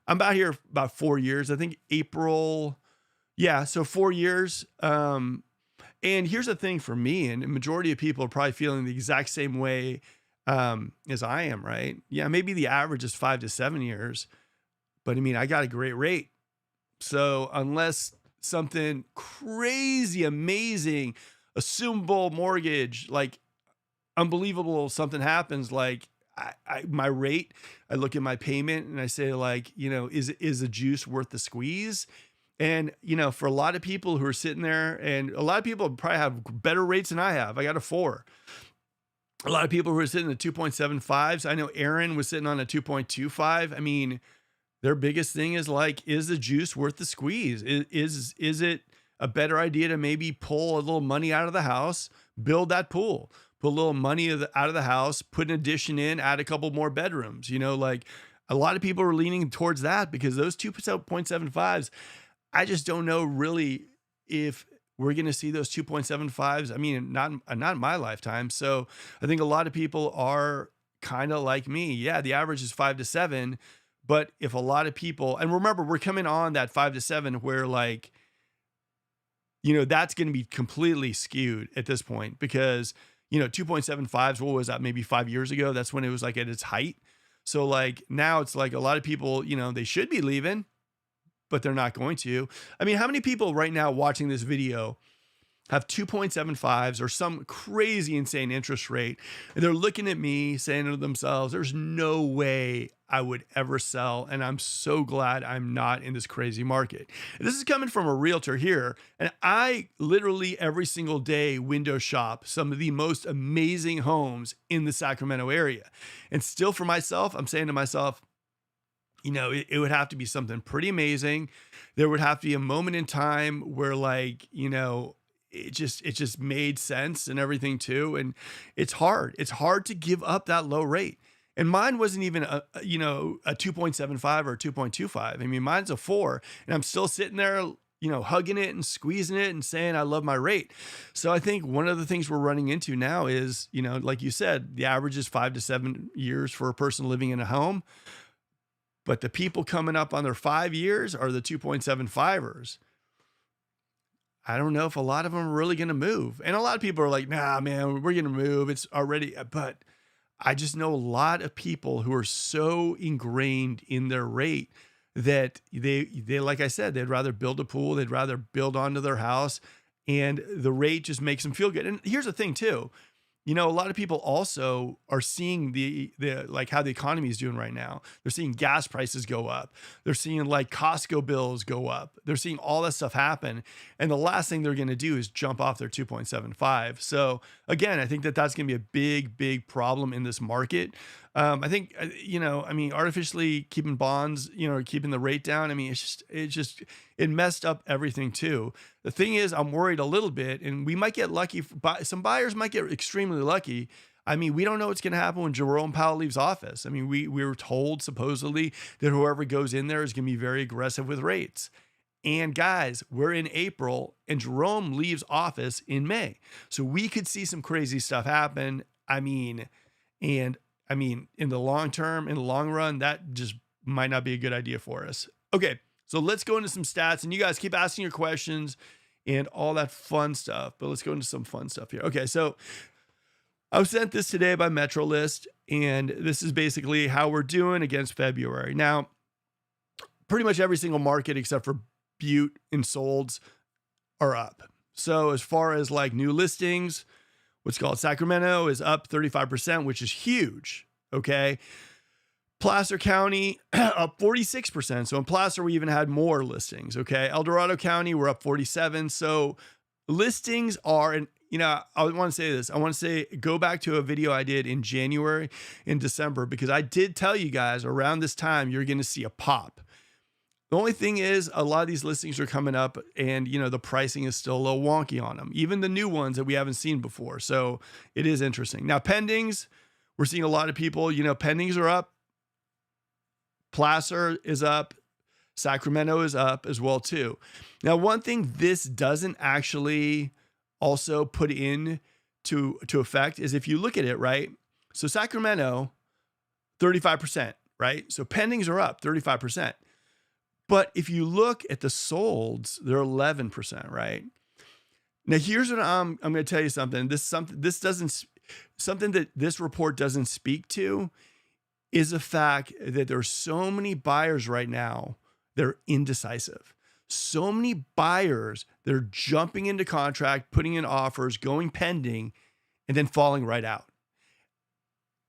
I'm about here about 4 years. I think April. Yeah, so 4 years. And here's the thing for me, and the majority of people are probably feeling the exact same way as I am, right? Yeah, maybe the average is 5 to 7 years. But I mean, I got a great rate. So unless something crazy, amazing, assumable mortgage, like unbelievable, something happens, like my rate, I look at my payment and I say like, you know, is the juice worth the squeeze? And, you know, for a lot of people who are sitting there, and a lot of people probably have better rates than I have. I got a 4. A lot of people who are sitting at 2.75s. I know Aaron was sitting on a 2.25. I mean, their biggest thing is like, is the juice worth the squeeze? Is it a better idea to maybe pull a little money out of the house, build that pool, put a little money out of the house, put an addition in, add a couple more bedrooms? You know, like a lot of people are leaning towards that because those 2.75s, I just don't know really if we're going to see those 2.75s. I mean, not in my lifetime. So I think a lot of people are kind of like me. Yeah, the average is 5 to 7. But if a lot of people, and remember, we're coming on that 5 to 7 where like, you know, that's going to be completely skewed at this point because, you know, 2.75s, what was that? Maybe 5 years ago. That's when it was like at its height. So like now it's like a lot of people, you know, they should be leaving, but they're not going to. I mean, how many people right now watching this video have 2.75s or some crazy insane interest rate, and they're looking at me saying to themselves, there's no way I would ever sell, and I'm so glad I'm not in this crazy market. And this is coming from a realtor here, and I literally every single day window shop some of the most amazing homes in the Sacramento area. And still for myself, I'm saying to myself, you know, it would have to be something pretty amazing. There would have to be a moment in time where like, you know, it just made sense and everything too. And it's hard to give up that low rate. And mine wasn't even a 2.75 or a 2.25. I mean, mine's a 4 and I'm still sitting there, you know, hugging it and squeezing it and saying, I love my rate. So I think one of the things we're running into now is, you know, like you said, the average is 5 to 7 years for a person living in a home. But the people coming up on their 5 years are the 2.75ers. I don't know if a lot of them are really going to move. And a lot of people are like, nah, man, we're going to move. It's already, but I just know a lot of people who are so ingrained in their rate that they, like I said, they'd rather build a pool. They'd rather build onto their house, and the rate just makes them feel good. And here's the thing too, a lot of people also are seeing the like how the economy is doing right now. They're seeing gas prices go up. They're seeing like Costco bills go up. They're seeing all that stuff happen. And the last thing they're going to do is jump off their 2.75. So again, I think that that's going to be a big, big problem in this market. I think, artificially keeping bonds, keeping the rate down. I mean, it messed up everything too. The thing is, I'm worried a little bit, and we might get lucky. Some buyers might get extremely lucky. I mean, we don't know what's going to happen when Jerome Powell leaves office. I mean, we were told supposedly that whoever goes in there is going to be very aggressive with rates. And guys, we're in April and Jerome leaves office in May. So we could see some crazy stuff happen. In the long term, in the long run, that just might not be a good idea for us. Okay, so let's go into some stats, and you guys keep asking your questions and all that fun stuff, but let's go into some fun stuff here. Okay, so I was sent this today by MetroList, and this is basically how we're doing against February. Now, pretty much every single market except for Butte and Solds are up. So as far as like new listings, what's called Sacramento is up 35%, which is huge. Okay. Placer County up 46%. So in Placer, we even had more listings. Okay. El Dorado County, we're up 47. So listings are, and I want to say this. I want to say, go back to a video I did in January, in December, because I did tell you guys around this time, you're going to see a pop. The only thing is a lot of these listings are coming up and, the pricing is still a little wonky on them, even the new ones that we haven't seen before. So it is interesting. Now, pendings, we're seeing a lot of people, pendings are up. Placer is up. Sacramento is up as well, too. Now, one thing this doesn't actually also put in to effect is if you look at it, right? So Sacramento, 35%, right? So pendings are up 35%. But if you look at the solds, they're 11%, right? Now, here's what I'm going to tell you something. Something that this report doesn't speak to is the fact that there's so many buyers right now that are indecisive. So many buyers that are jumping into contract, putting in offers, going pending, and then falling right out.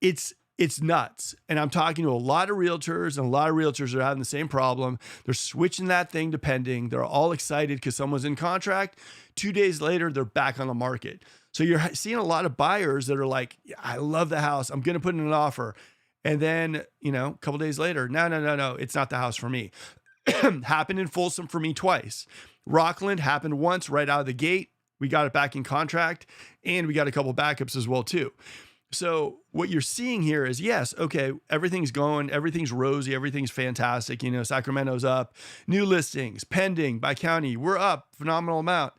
It's nuts. And I'm talking to a lot of realtors, and a lot of realtors are having the same problem. They're switching that thing to pending. They're all excited because someone's in contract. 2 days later, they're back on the market. So you're seeing a lot of buyers that are like, yeah, I love the house. I'm going to put in an offer. And then, a couple days later, no, it's not the house for me. Happened in Folsom for me twice. Rockland happened once right out of the gate. We got it back in contract, and we got a couple backups as well too. So what you're seeing here is, yes, okay, everything's going, everything's rosy, everything's fantastic. Sacramento's up, new listings, pending by county, we're up, phenomenal amount.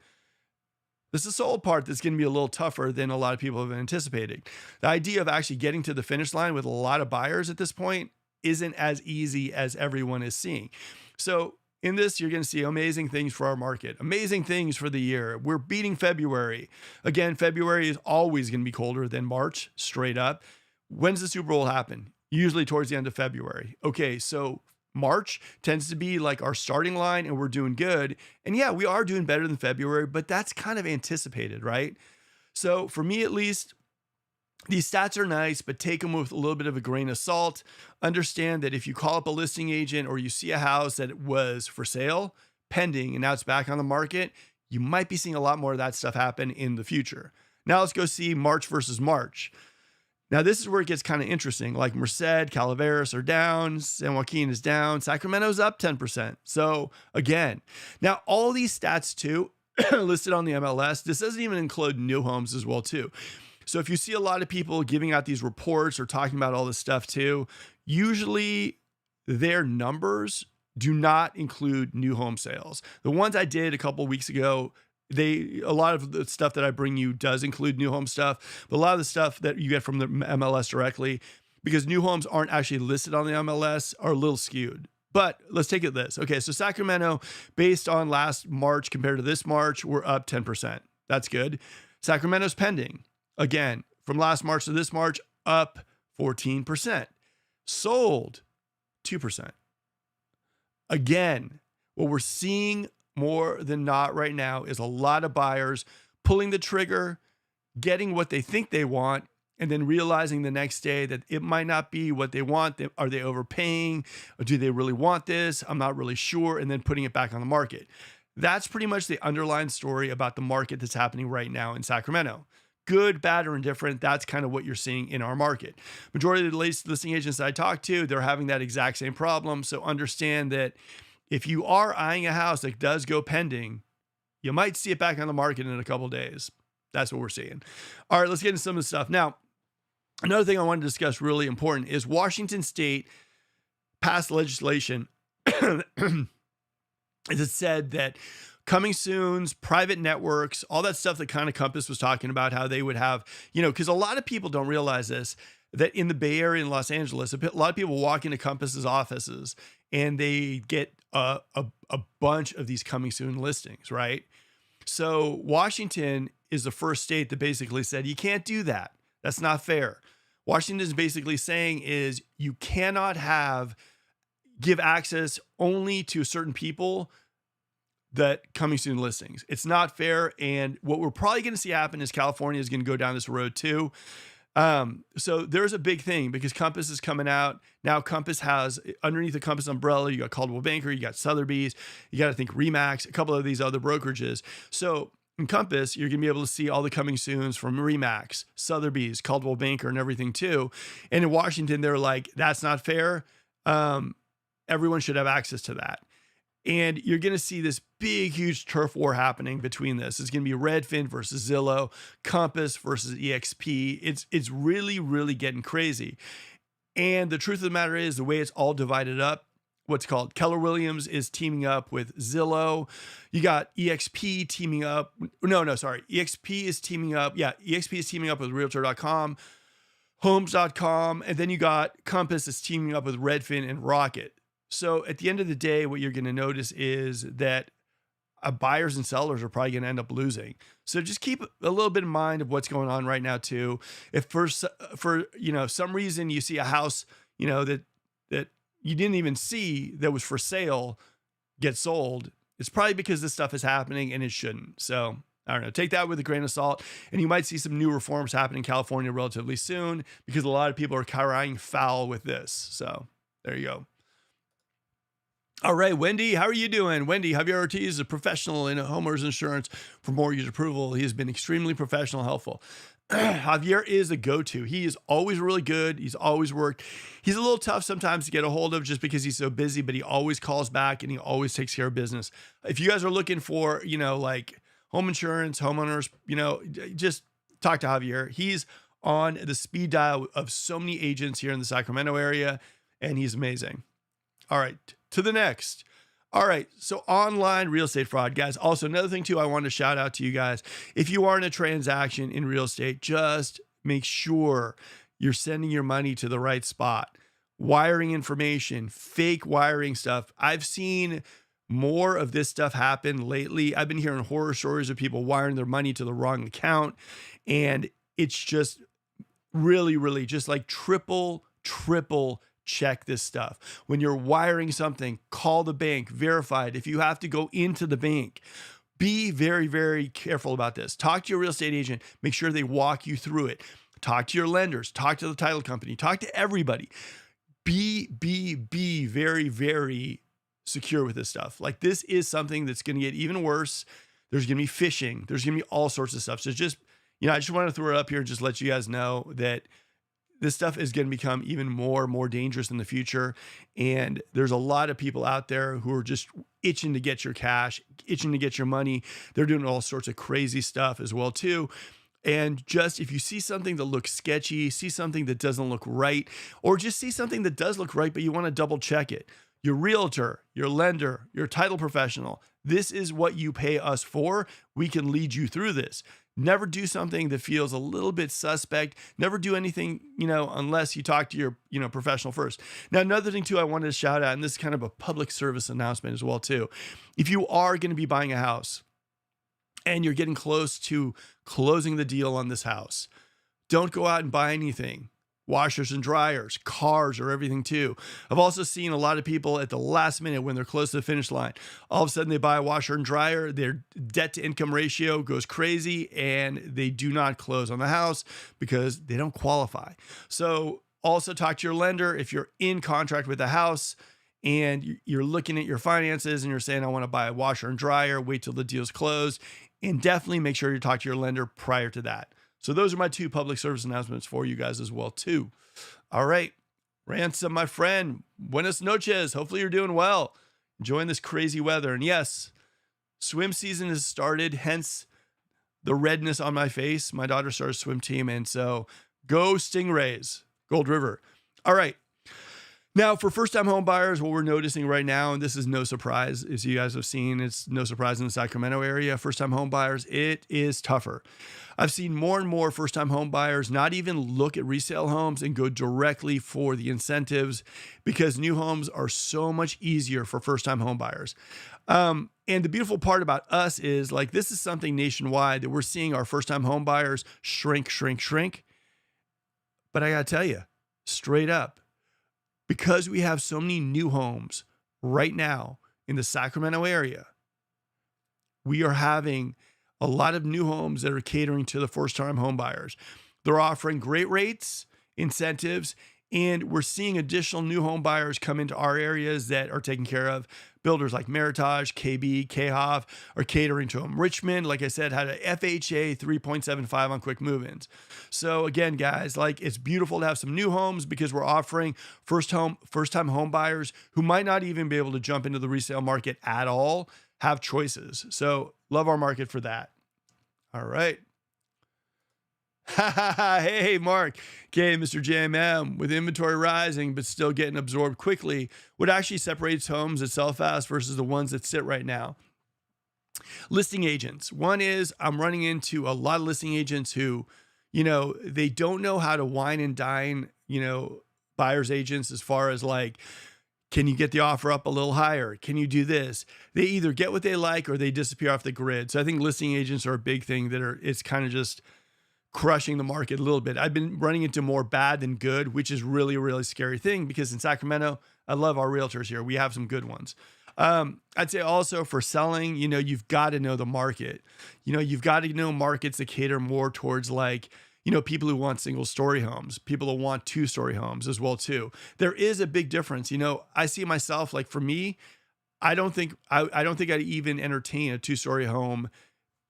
This is the sold part that's going to be a little tougher than a lot of people have anticipated. The idea of actually getting to the finish line with a lot of buyers at this point isn't as easy as everyone is seeing. So in this, you're going to see amazing things for our market, amazing things for the year. We're beating February. Again, February is always going to be colder than March, straight up. When's the Super Bowl happen? Usually towards the end of February. Okay, so March tends to be like our starting line, and we're doing good. And yeah, we are doing better than February, but that's kind of anticipated, right? So for me, at least, these stats are nice, but take them with a little bit of a grain of salt. Understand that if you call up a listing agent or you see a house that was for sale, pending, and now it's back on the market, you might be seeing a lot more of that stuff happen in the future. Now let's go see March versus March. Now this is where it gets kind of interesting. Like Merced, Calaveras are down, San Joaquin is down, Sacramento's up 10%. So again, now all these stats too, listed on the MLS, this doesn't even include new homes as well too. So if you see a lot of people giving out these reports or talking about all this stuff too, usually their numbers do not include new home sales. The ones I did a couple of weeks ago, a lot of the stuff that I bring you does include new home stuff, but a lot of the stuff that you get from the MLS directly, because new homes aren't actually listed on the MLS, are a little skewed. But let's take it this. Okay, so Sacramento, based on last March compared to this March, we're up 10%. That's good. Sacramento's pending. Again, from last March to this March, up 14%. Sold, 2%. Again, what we're seeing more than not right now is a lot of buyers pulling the trigger, getting what they think they want, and then realizing the next day that it might not be what they want. Are they overpaying? Or do they really want this? I'm not really sure. And then putting it back on the market. That's pretty much the underlying story about the market that's happening right now in Sacramento. Good, bad, or indifferent, that's kind of what you're seeing in our market. Majority of the listing agents that I talk to, they're having that exact same problem. So understand that if you are eyeing a house that does go pending, you might see it back on the market in a couple of days. That's what we're seeing. All right, let's get into some of the stuff. Now, another thing I wanted to discuss really important is Washington State passed legislation that said that coming soon's, private networks, all that stuff that kind of Compass was talking about, how they would have, because a lot of people don't realize this, that in the Bay Area in Los Angeles, a lot of people walk into Compass's offices and they get a bunch of these coming soon listings, right? So Washington is the first state that basically said, you can't do that. That's not fair. Washington is basically saying is you cannot give access only to certain people that coming soon listings. It's not fair. And what we're probably going to see happen is California is going to go down this road too. So there's a big thing because Compass is coming out. Now Compass has underneath the Compass umbrella, you got Coldwell Banker, you got Sotheby's, you got to think Remax, a couple of these other brokerages. So in Compass, you're going to be able to see all the coming soons from Remax, Sotheby's, Coldwell Banker, and everything too. And in Washington, they're like, that's not fair. Everyone should have access to that. And you're going to see this big, huge turf war happening between this. It's going to be Redfin versus Zillow, Compass versus EXP. It's really, really getting crazy. And the truth of the matter is the way it's all divided up, what's called Keller Williams is teaming up with Zillow. You got EXP teaming up. EXP is teaming up. Yeah, EXP is teaming up with Realtor.com, Homes.com. And then you got Compass is teaming up with Redfin and Rocket. So at the end of the day, what you're going to notice is that buyers and sellers are probably going to end up losing. So just keep a little bit in mind of what's going on right now too. If for some reason you see a house, that you didn't even see that was for sale get sold, it's probably because this stuff is happening and it shouldn't. So I don't know, take that with a grain of salt. And you might see some new reforms happen in California relatively soon because a lot of people are crying foul with this. So there you go. All right, Wendy, how are you doing? Wendy, Javier Ortiz is a professional in homeowners insurance for mortgage approval. He has been extremely professional, helpful. Javier is a go-to. He is always really good. He's always worked. He's a little tough sometimes to get a hold of just because he's so busy, but he always calls back and he always takes care of business. If you guys are looking for, like home insurance, homeowners, just talk to Javier. He's on the speed dial of so many agents here in the Sacramento area, and he's amazing. All right, to the next. All right, so online real estate fraud, guys. Also, another thing too, I want to shout out to you guys. If you are in a transaction in real estate, just make sure you're sending your money to the right spot. Wiring information, fake wiring stuff. I've seen more of this stuff happen lately. I've been hearing horror stories of people wiring their money to the wrong account. And it's just really, really just like triple check this stuff. When you're wiring something, call the bank, verify it. If you have to go into the bank, be very, very careful about this. Talk to your real estate agent. Make sure they walk you through it. Talk to your lenders. Talk to the title company. Talk to everybody. Be very, very secure with this stuff. Like this is something that's going to get even worse. There's going to be phishing. There's going to be all sorts of stuff. So just, I just want to throw it up here and just let you guys know that this stuff is going to become even more dangerous in the future. And there's a lot of people out there who are just itching to get your cash, itching to get your money. They're doing all sorts of crazy stuff as well too. And just if you see something that looks sketchy, see something that doesn't look right, or just see something that does look right, but you want to double check it, your realtor, your lender, your title professional, This is what you pay us for. We can lead you through this. Never do something that feels a little bit suspect. Never do anything, unless you talk to your, professional first. Now, another thing too, I wanted to shout out, and this is kind of a public service announcement as well too. If you are going to be buying a house and you're getting close to closing the deal on this house, don't go out and buy anything. Washers and dryers, cars are everything too. I've also seen a lot of people at the last minute when they're close to the finish line, all of a sudden they buy a washer and dryer, their debt to income ratio goes crazy and they do not close on the house because they don't qualify. So also talk to your lender if you're in contract with the house and you're looking at your finances and you're saying, I want to buy a washer and dryer, wait till the deal's closed, and definitely make sure you talk to your lender prior to that. So those are my 2 public service announcements for you guys as well too. All right, Ransom, my friend, buenas noches. Hopefully you're doing well, enjoying this crazy weather. And yes, swim season has started, hence the redness on my face. My daughter started a swim team, and so go Stingrays, Gold River. All right. Now, for first-time home buyers, what we're noticing right now, and this is no surprise, as you guys have seen, it's no surprise in the Sacramento area, first-time home buyers, it is tougher. I've seen more and more first-time home buyers not even look at resale homes and go directly for the incentives because new homes are so much easier for first-time home buyers. And the beautiful part about us is, like, this is something nationwide that we're seeing our first-time home buyers shrink. But I got to tell you, straight up, because we have so many new homes right now in the Sacramento area, we are having a lot of new homes that are catering to the first-time home buyers. They're offering great rates, incentives, and we're seeing additional new home buyers come into our areas that are taken care of. Builders like Meritage, KB, KHOV are catering to them. Richmond, like I said, had a FHA 3.75 on quick move-ins. So again, guys, like, it's beautiful to have some new homes because we're offering first-time home buyers who might not even be able to jump into the resale market at all have choices. So love our market for that. All right. Hey, Mark. Okay, Mr. JMM, with inventory rising but still getting absorbed quickly, what actually separates homes that sell fast versus the ones that sit right now? Listing agents. One is I'm running into a lot of listing agents who, they don't know how to wine and dine, buyer's agents as far as like, can you get the offer up a little higher? Can you do this? They either get what they like or they disappear off the grid. So I think listing agents are a big thing it's kind of just crushing the market a little bit. I've been running into more bad than good, which is really a really scary thing because in Sacramento, I love our realtors here. We have some good ones. I'd say also for selling, you've got to know the market. You've got to know markets that cater more towards like, people who want single story homes, people who want 2-story homes as well too. There is a big difference. I see myself, like, for me, I don't think I'd even entertain a 2-story home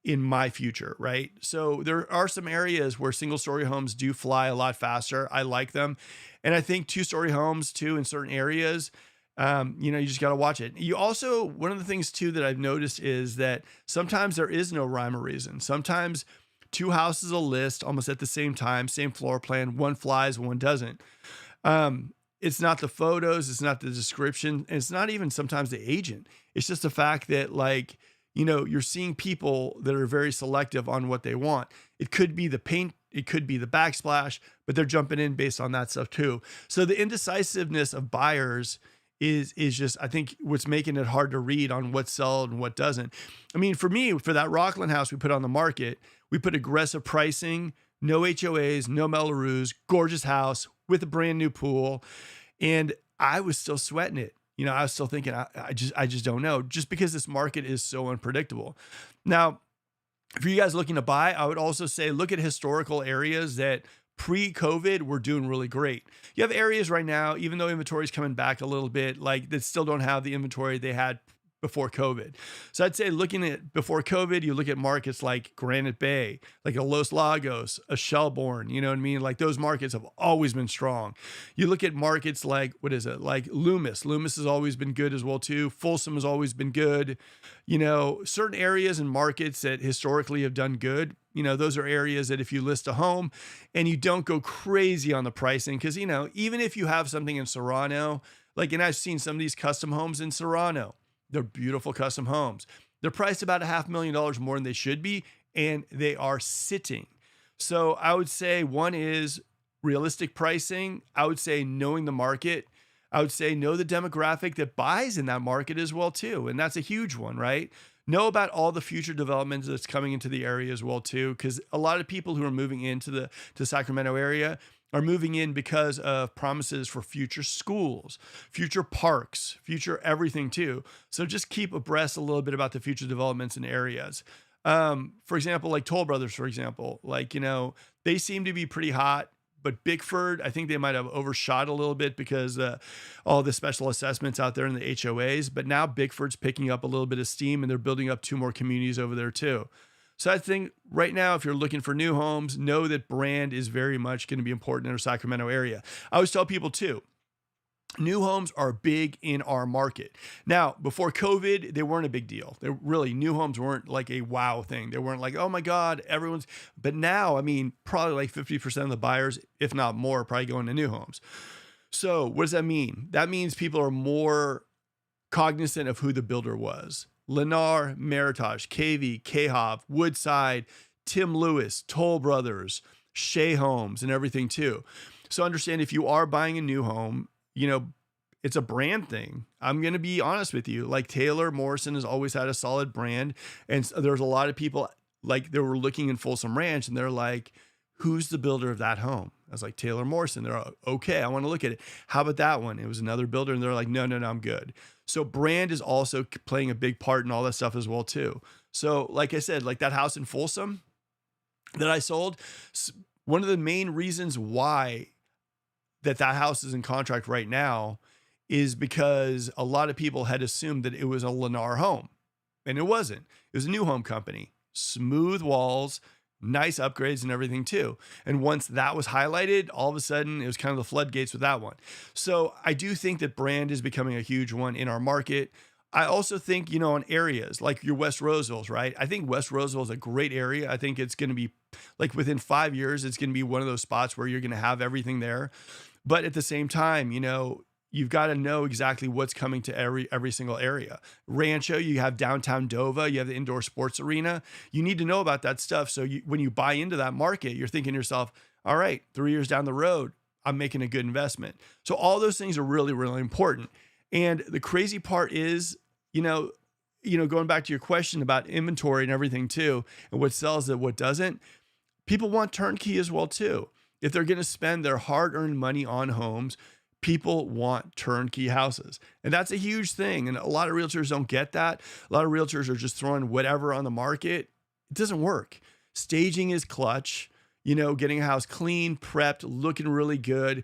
in my future, right? So there are some areas where single-story homes do fly a lot faster. I like them. And I think 2-story homes too in certain areas, you just got to watch it. You also, one of the things too that I've noticed is that sometimes there is no rhyme or reason. Sometimes 2 houses will list almost at the same time, same floor plan, one flies, one doesn't. It's not the photos, it's not the description, and it's not even sometimes the agent. It's just the fact that, like, you're seeing people that are very selective on what they want. It could be the paint, it could be the backsplash, but they're jumping in based on that stuff too. So the indecisiveness of buyers is just, I think, what's making it hard to read on what's sold and what doesn't. I mean, for me, for that Rockland house we put on the market, we put aggressive pricing, no HOAs, no Melrose, gorgeous house with a brand new pool. And I was still sweating it. I was still thinking, I just don't know, just because this market is so unpredictable. Now, for you guys looking to buy, I would also say, look at historical areas that pre-COVID were doing really great. You have areas right now, even though inventory is coming back a little bit, like, that still don't have the inventory they had before COVID. So I'd say, looking at before COVID, you look at markets like Granite Bay, like a Los Lagos, a Shelbourne, you know what I mean? Like, those markets have always been strong. You look at markets like, like Loomis. Loomis has always been good as well too. Folsom has always been good. Certain areas and markets that historically have done good, those are areas that if you list a home and you don't go crazy on the pricing, because, even if you have something in Serrano, like, and I've seen some of these custom homes in Serrano, they're beautiful custom homes. They're priced about $500,000 more than they should be, and they are sitting. So I would say one is realistic pricing. I would say knowing the market. I would say know the demographic that buys in that market as well too. And that's a huge one, right? Know about all the future developments that's coming into the area as well too, because a lot of people who are moving into the Sacramento area are moving in because of promises for future schools, future parks, future everything too. So just keep abreast a little bit about the future developments in areas. For example, like Toll Brothers, for example, like, they seem to be pretty hot, but Bickford, I think they might have overshot a little bit because all the special assessments out there in the HOAs, but now Bickford's picking up a little bit of steam and they're building up 2 more communities over there too. So I think right now, if you're looking for new homes, know that brand is very much going to be important in our Sacramento area. I always tell people too, new homes are big in our market. Now, before COVID, they weren't a big deal. New homes weren't like a wow thing. They weren't like, oh my God, but now, I mean, probably like 50% of the buyers, if not more, are probably going to new homes. So what does that mean? That means people are more cognizant of who the builder was. Lennar, Meritage, KV, KHOV, Woodside, Tim Lewis, Toll Brothers, Shea Homes, and everything too. So understand if you are buying a new home, it's a brand thing. I'm going to be honest with you. Like Taylor Morrison has always had a solid brand. And there's a lot of people like they were looking in Folsom Ranch and they're like, who's the builder of that home? I was like, Taylor Morrison. They're like, okay, I want to look at it. How about that one? It was another builder. And they're like, no, I'm good. So brand is also playing a big part in all that stuff as well too. So like I said, like that house in Folsom that I sold, one of the main reasons why that house is in contract right now is because a lot of people had assumed that it was a Lennar home, and it wasn't. It was a new home company, smooth walls, nice upgrades and everything too. And once that was highlighted, all of a sudden it was kind of the floodgates with that one. So I do think that brand is becoming a huge one in our market. I also think, in areas like your West Rosevilles, right? I think West Roseville is a great area. I think it's going to be like within 5 years, it's going to be one of those spots where you're going to have everything there. But at the same time, you've got to know exactly what's coming to every single area. Rancho, you have downtown Dover, you have the indoor sports arena. You need to know about that stuff. So when you buy into that market, you're thinking to yourself, all right, 3 years down the road, I'm making a good investment. So all those things are really, really important. And the crazy part is, going back to your question about inventory and everything too, and what sells and what doesn't, people want turnkey as well too. If they're going to spend their hard-earned money on homes, people want turnkey houses. And that's a huge thing. And a lot of realtors don't get that. A lot of realtors are just throwing whatever on the market. It doesn't work. Staging is clutch. Getting a house clean, prepped, looking really good,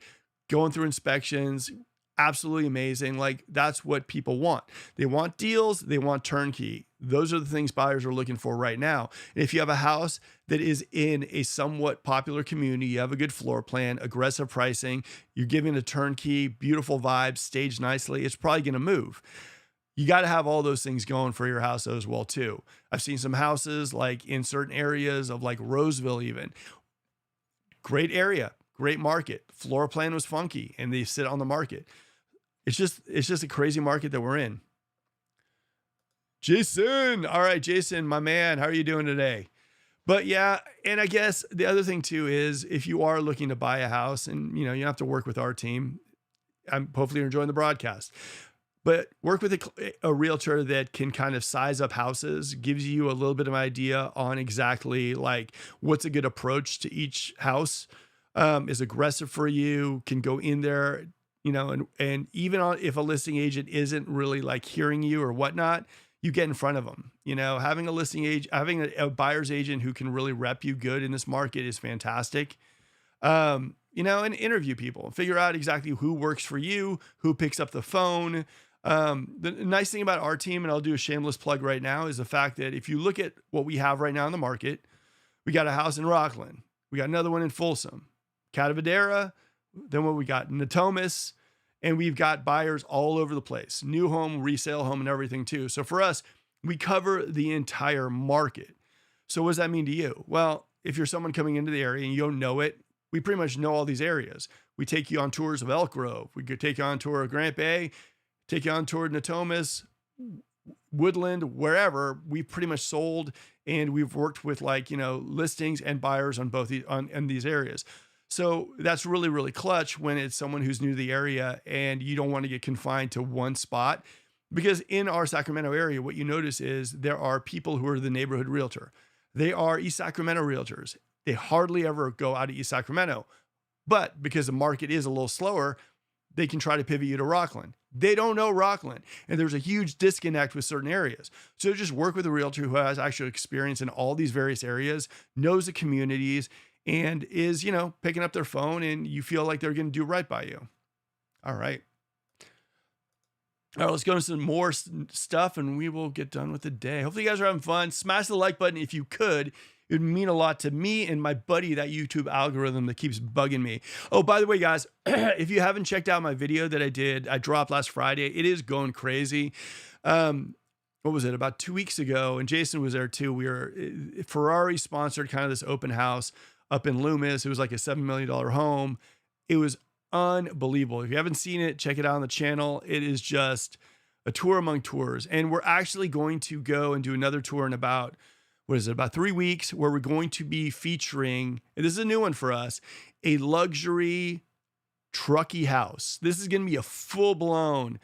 going through inspections, absolutely amazing. Like that's what people want. They want deals. They want turnkey. Those are the things buyers are looking for right now. And if you have a house that is in a somewhat popular community, you have a good floor plan, aggressive pricing, you're giving a turnkey, beautiful vibes, staged nicely, it's probably going to move. You got to have all those things going for your house as well too. I've seen some houses like in certain areas of like Roseville even. Great area, great market. Floor plan was funky and they sit on the market. It's just a crazy market that we're in. Jason. All right, Jason, my man, how are you doing today? But yeah, and I guess the other thing too is if you are looking to buy a house and you have to work with our team, hopefully you're enjoying the broadcast, but work with a realtor that can kind of size up houses, gives you a little bit of an idea on exactly like what's a good approach to each house, is aggressive for you, can go in there, and even if a listing agent isn't really like hearing you or whatnot, you get in front of them. Having a listing agent, having a buyer's agent who can really rep you good in this market is fantastic. And interview people and figure out exactly who works for you, who picks up the phone. The nice thing about our team, and I'll do a shameless plug right now, is the fact that if you look at what we have right now in the market, we got a house in Rockland. We got another one in Folsom, Catavadera. Then what we got, Natomas, and we've got buyers all over the place, new home, resale home, and everything too. So for us, we cover the entire market. So what does that mean to you? Well, if you're someone coming into the area and you don't know it, we pretty much know all these areas. We take you on tours of Elk Grove. We could take you on tour of Grant Bay, take you on tour of Natomas. Woodland, wherever, we've pretty much sold, and we've worked with like, listings and buyers on both in these areas. So that's really, really clutch when it's someone who's new to the area and you don't want to get confined to one spot. Because in our Sacramento area, what you notice is there are people who are the neighborhood realtor. They are East Sacramento realtors. They hardly ever go out of East Sacramento. But because the market is a little slower, they can try to pivot you to Rockland. They don't know Rockland. And there's a huge disconnect with certain areas. So just work with a realtor who has actual experience in all these various areas, knows the communities, and is, picking up their phone, and you feel like they're going to do right by you. All right. All right, let's go into some more stuff and we will get done with the day. Hopefully you guys are having fun. Smash the like button if you could. It would mean a lot to me and my buddy, that YouTube algorithm that keeps bugging me. Oh, by the way, guys, if you haven't checked out my video that I dropped last Friday, it is going crazy. What was it? About 2 weeks ago, and Jason was there too. Ferrari sponsored kind of this open house up in Loomis. It was like a $7 million home. It was unbelievable. If you haven't seen it, check it out on the channel. It is just a tour among tours. And we're actually going to go and do another tour in about 3 weeks, where we're going to be featuring, and this is a new one for us, a luxury trucky house. This is going to be a full-blown,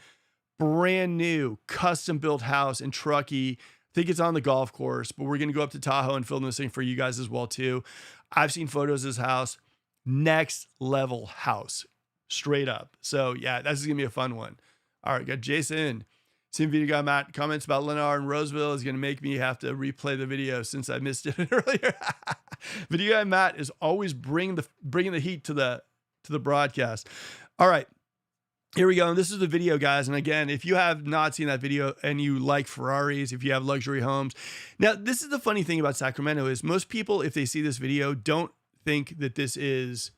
brand new, custom-built house in Truckee. I think it's on the golf course, but we're going to go up to Tahoe and film this thing for you guys as well too. I've seen photos of this house. Next level house. Straight up. So yeah, this is gonna be a fun one. All right, got Jason. Same video guy Matt comments about Lennar and Roseville is gonna make me have to replay the video since I missed it earlier. Video guy Matt is always bringing the heat to the broadcast. All right, here we go. And this is the video, guys. And again, if you have not seen that video and you like Ferraris, if you have luxury homes, now this is the funny thing about Sacramento is most people, if they see this video, don't think that this is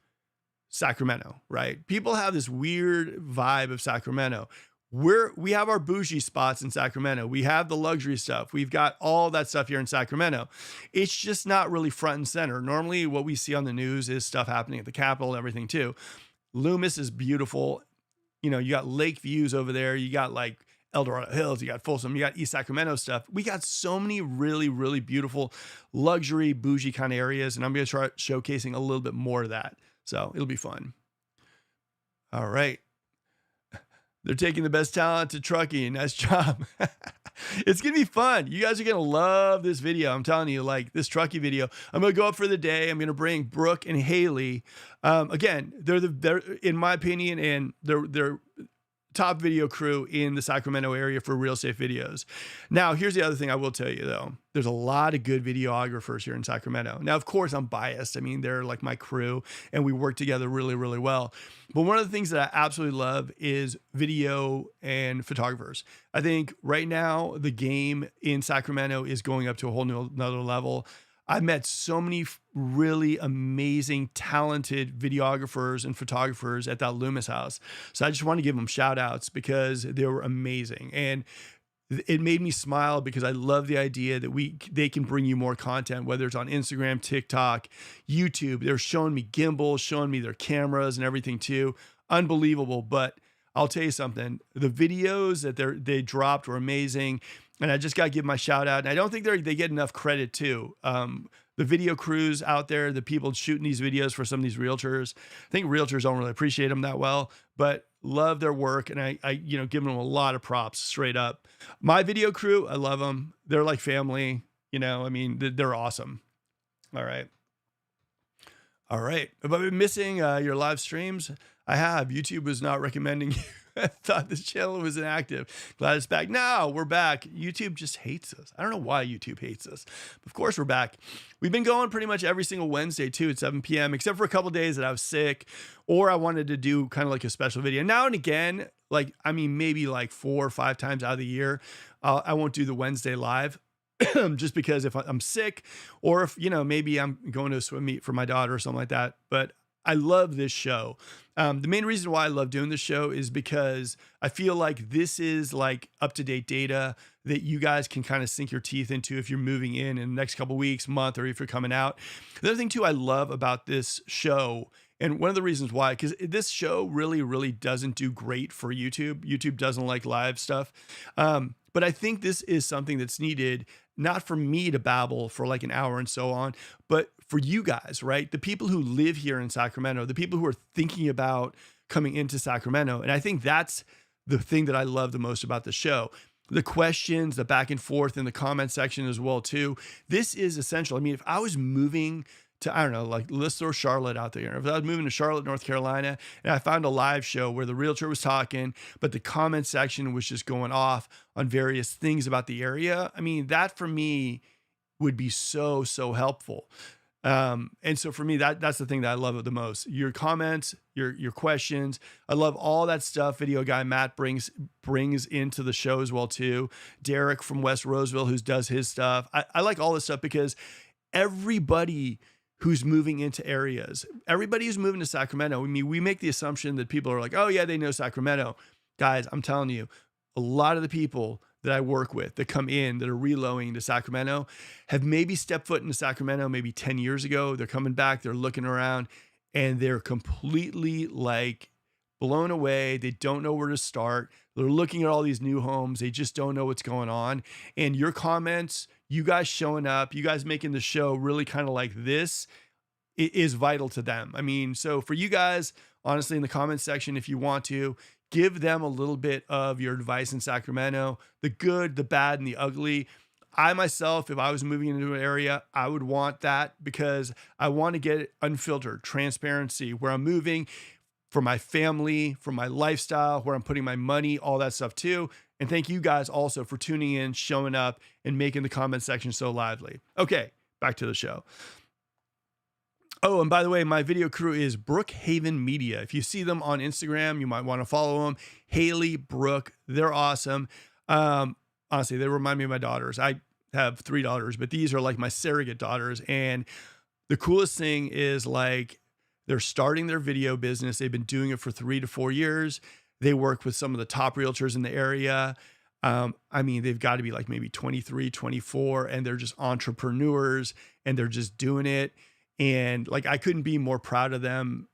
Sacramento, right? People have this weird vibe of Sacramento. We have our bougie spots in Sacramento. We have the luxury stuff. We've got all that stuff here in Sacramento. It's just not really front and center. Normally what we see on the news is stuff happening at the Capitol and everything too. Loomis is beautiful. You got lake views over there. You got like El Dorado Hills, you got Folsom, you got East Sacramento stuff. We got so many really, really beautiful luxury bougie kind of areas. And I'm going to try showcasing a little bit more of that. So it'll be fun. All right. They're taking the best talent to Truckee. Nice job. It's going to be fun. You guys are going to love this video. I'm telling you, like this Truckee video, I'm going to go up for the day. I'm going to bring Brooke and Haley. Again, they're in my opinion, and they're top video crew in the Sacramento area for real estate videos. Now, here's the other thing I will tell you though. There's a lot of good videographers here in Sacramento. Now, of course, I'm biased. I mean, they're like my crew and we work together really, really well. But one of the things that I absolutely love is video and photographers. I think right now the game in Sacramento is going up to a whole new another level. I've met so many really amazing, talented videographers and photographers at that Loomis house. So I just want to give them shout outs because they were amazing. And it made me smile because I love the idea that they can bring you more content, whether it's on Instagram, TikTok, YouTube. They're showing me gimbals, showing me their cameras and everything too. Unbelievable. But I'll tell you something, the videos that they dropped were amazing. And I just got to give my shout out. And I don't think they get enough credit too. The video crews out there, the people shooting these videos for some of these realtors. I think realtors don't really appreciate them that well, but love their work. And I give them a lot of props straight up. My video crew, I love them. They're like family, I mean, they're awesome. All right. All right. Have I been missing your live streams? I have. YouTube was not recommending you. I thought this channel was inactive. Glad it's back. No, we're back. YouTube just hates us. I don't know why YouTube hates us. But of course, we're back. We've been going pretty much every single Wednesday too at 7 p.m. except for a couple of days that I was sick or I wanted to do kind of like a special video. Now and again, maybe like 4 or 5 times out of the year, I won't do the Wednesday live. Just because if I'm sick or if, maybe I'm going to a swim meet for my daughter or something like that. But I love this show. The main reason why I love doing this show is because I feel like this is like up-to-date data that you guys can kind of sink your teeth into if you're moving in the next couple of weeks, month, or if you're coming out. The other thing too I love about this show And one of the reasons why, because this show really doesn't do great for YouTube. YouTube doesn't like live stuff. But I think this is something that's needed, not for me to babble for like an hour and so on, but for you guys, right? The people who live here in Sacramento, the people who are thinking about coming into Sacramento. And I think that's the thing that I love the most about the show. The questions, the back and forth in the comment section as well too. This is essential. I mean, if I was moving to, I don't know, like let's throw Charlotte out there. If I was moving to Charlotte, North Carolina, and I found a live show where the realtor was talking, but the comment section was just going off on various things about the area, I mean, that for me would be so helpful. And so for me, that's the thing that I love it the most. Your comments, your questions. I love all that stuff. Video guy Matt brings into the show as well too. Derek from West Roseville, who does his stuff. I like all this stuff because everybody who's moving into areas, everybody who's moving to Sacramento, I mean, we make the assumption that people are like, oh yeah, they know Sacramento. Guys, I'm telling you, a lot of the people that I work with that come in that are reloading to Sacramento have maybe stepped foot into Sacramento maybe 10 years ago. They're coming back, they're looking around, and they're completely like blown away. They don't know where to start. They're looking at all these new homes. They just don't know what's going on. And your comments, you guys showing up, you guys making the show really kind of like this is vital to them. I mean, so for you guys, honestly, in the comment section, if you want to, give them a little bit of your advice in Sacramento, the good, the bad, and the ugly. I myself, if I was moving into an area, I would want that because I want to get unfiltered transparency where I'm moving for my family, for my lifestyle, where I'm putting my money, all that stuff too. And thank you guys also for tuning in, showing up, and making the comment section so lively. Okay, back to the show. Oh, and by the way, my video crew is Brookhaven Media. If you see them on Instagram, you might want to follow them. Haley, Brooke, they're awesome. Honestly, they remind me of my daughters. I have 3 daughters, but these are like my surrogate daughters. And the coolest thing is like they're starting their video business. They've been doing it for 3 to 4 years. They work with some of the top realtors in the area. I mean, they've got to be like maybe 23, 24, and they're just entrepreneurs and they're just doing it. And like, I couldn't be more proud of them.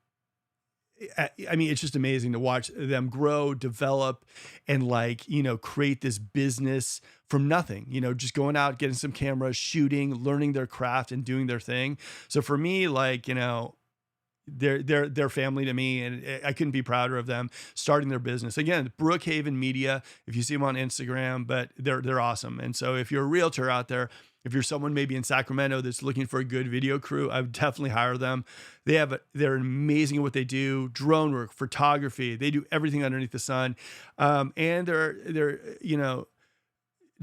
I mean, it's just amazing to watch them grow, develop, and like, you know, create this business from nothing, you know, just going out, getting some cameras, shooting, learning their craft and doing their thing. So for me, like, you know, they're family to me, and I couldn't be prouder of them starting their business. Again, Brookhaven Media, if you see them on Instagram, but they're awesome. And so if you're a realtor out there, if you're someone maybe in Sacramento that's looking for a good video crew, I would definitely hire them. They're amazing at what they do. Drone work, photography, they do everything underneath the sun. And they're, you know,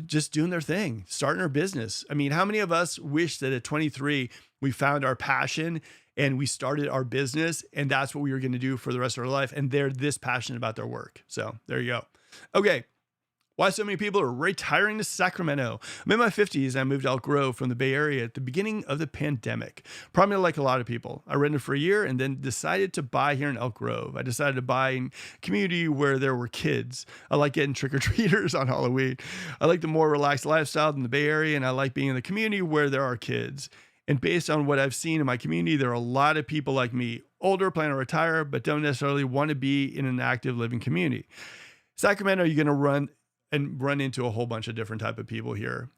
just doing their thing, starting their business. I mean, how many of us wish that at 23, we found our passion and we started our business and that's what we were going to do for the rest of our life. And they're this passionate about their work. So there you go. Okay. Why so many people are retiring to Sacramento. I'm in my 50s. I moved to Elk Grove from the Bay Area at the beginning of the pandemic. Probably like a lot of people. I rented for a year and then decided to buy here in Elk Grove. I decided to buy in a community where there were kids. I like getting trick-or-treaters on Halloween. I like the more relaxed lifestyle than the Bay Area, and I like being in the community where there are kids. And based on what I've seen in my community, there are a lot of people like me, older, plan to retire, but don't necessarily want to be in an active living community. Sacramento, you're going to run into a whole bunch of different type of people here.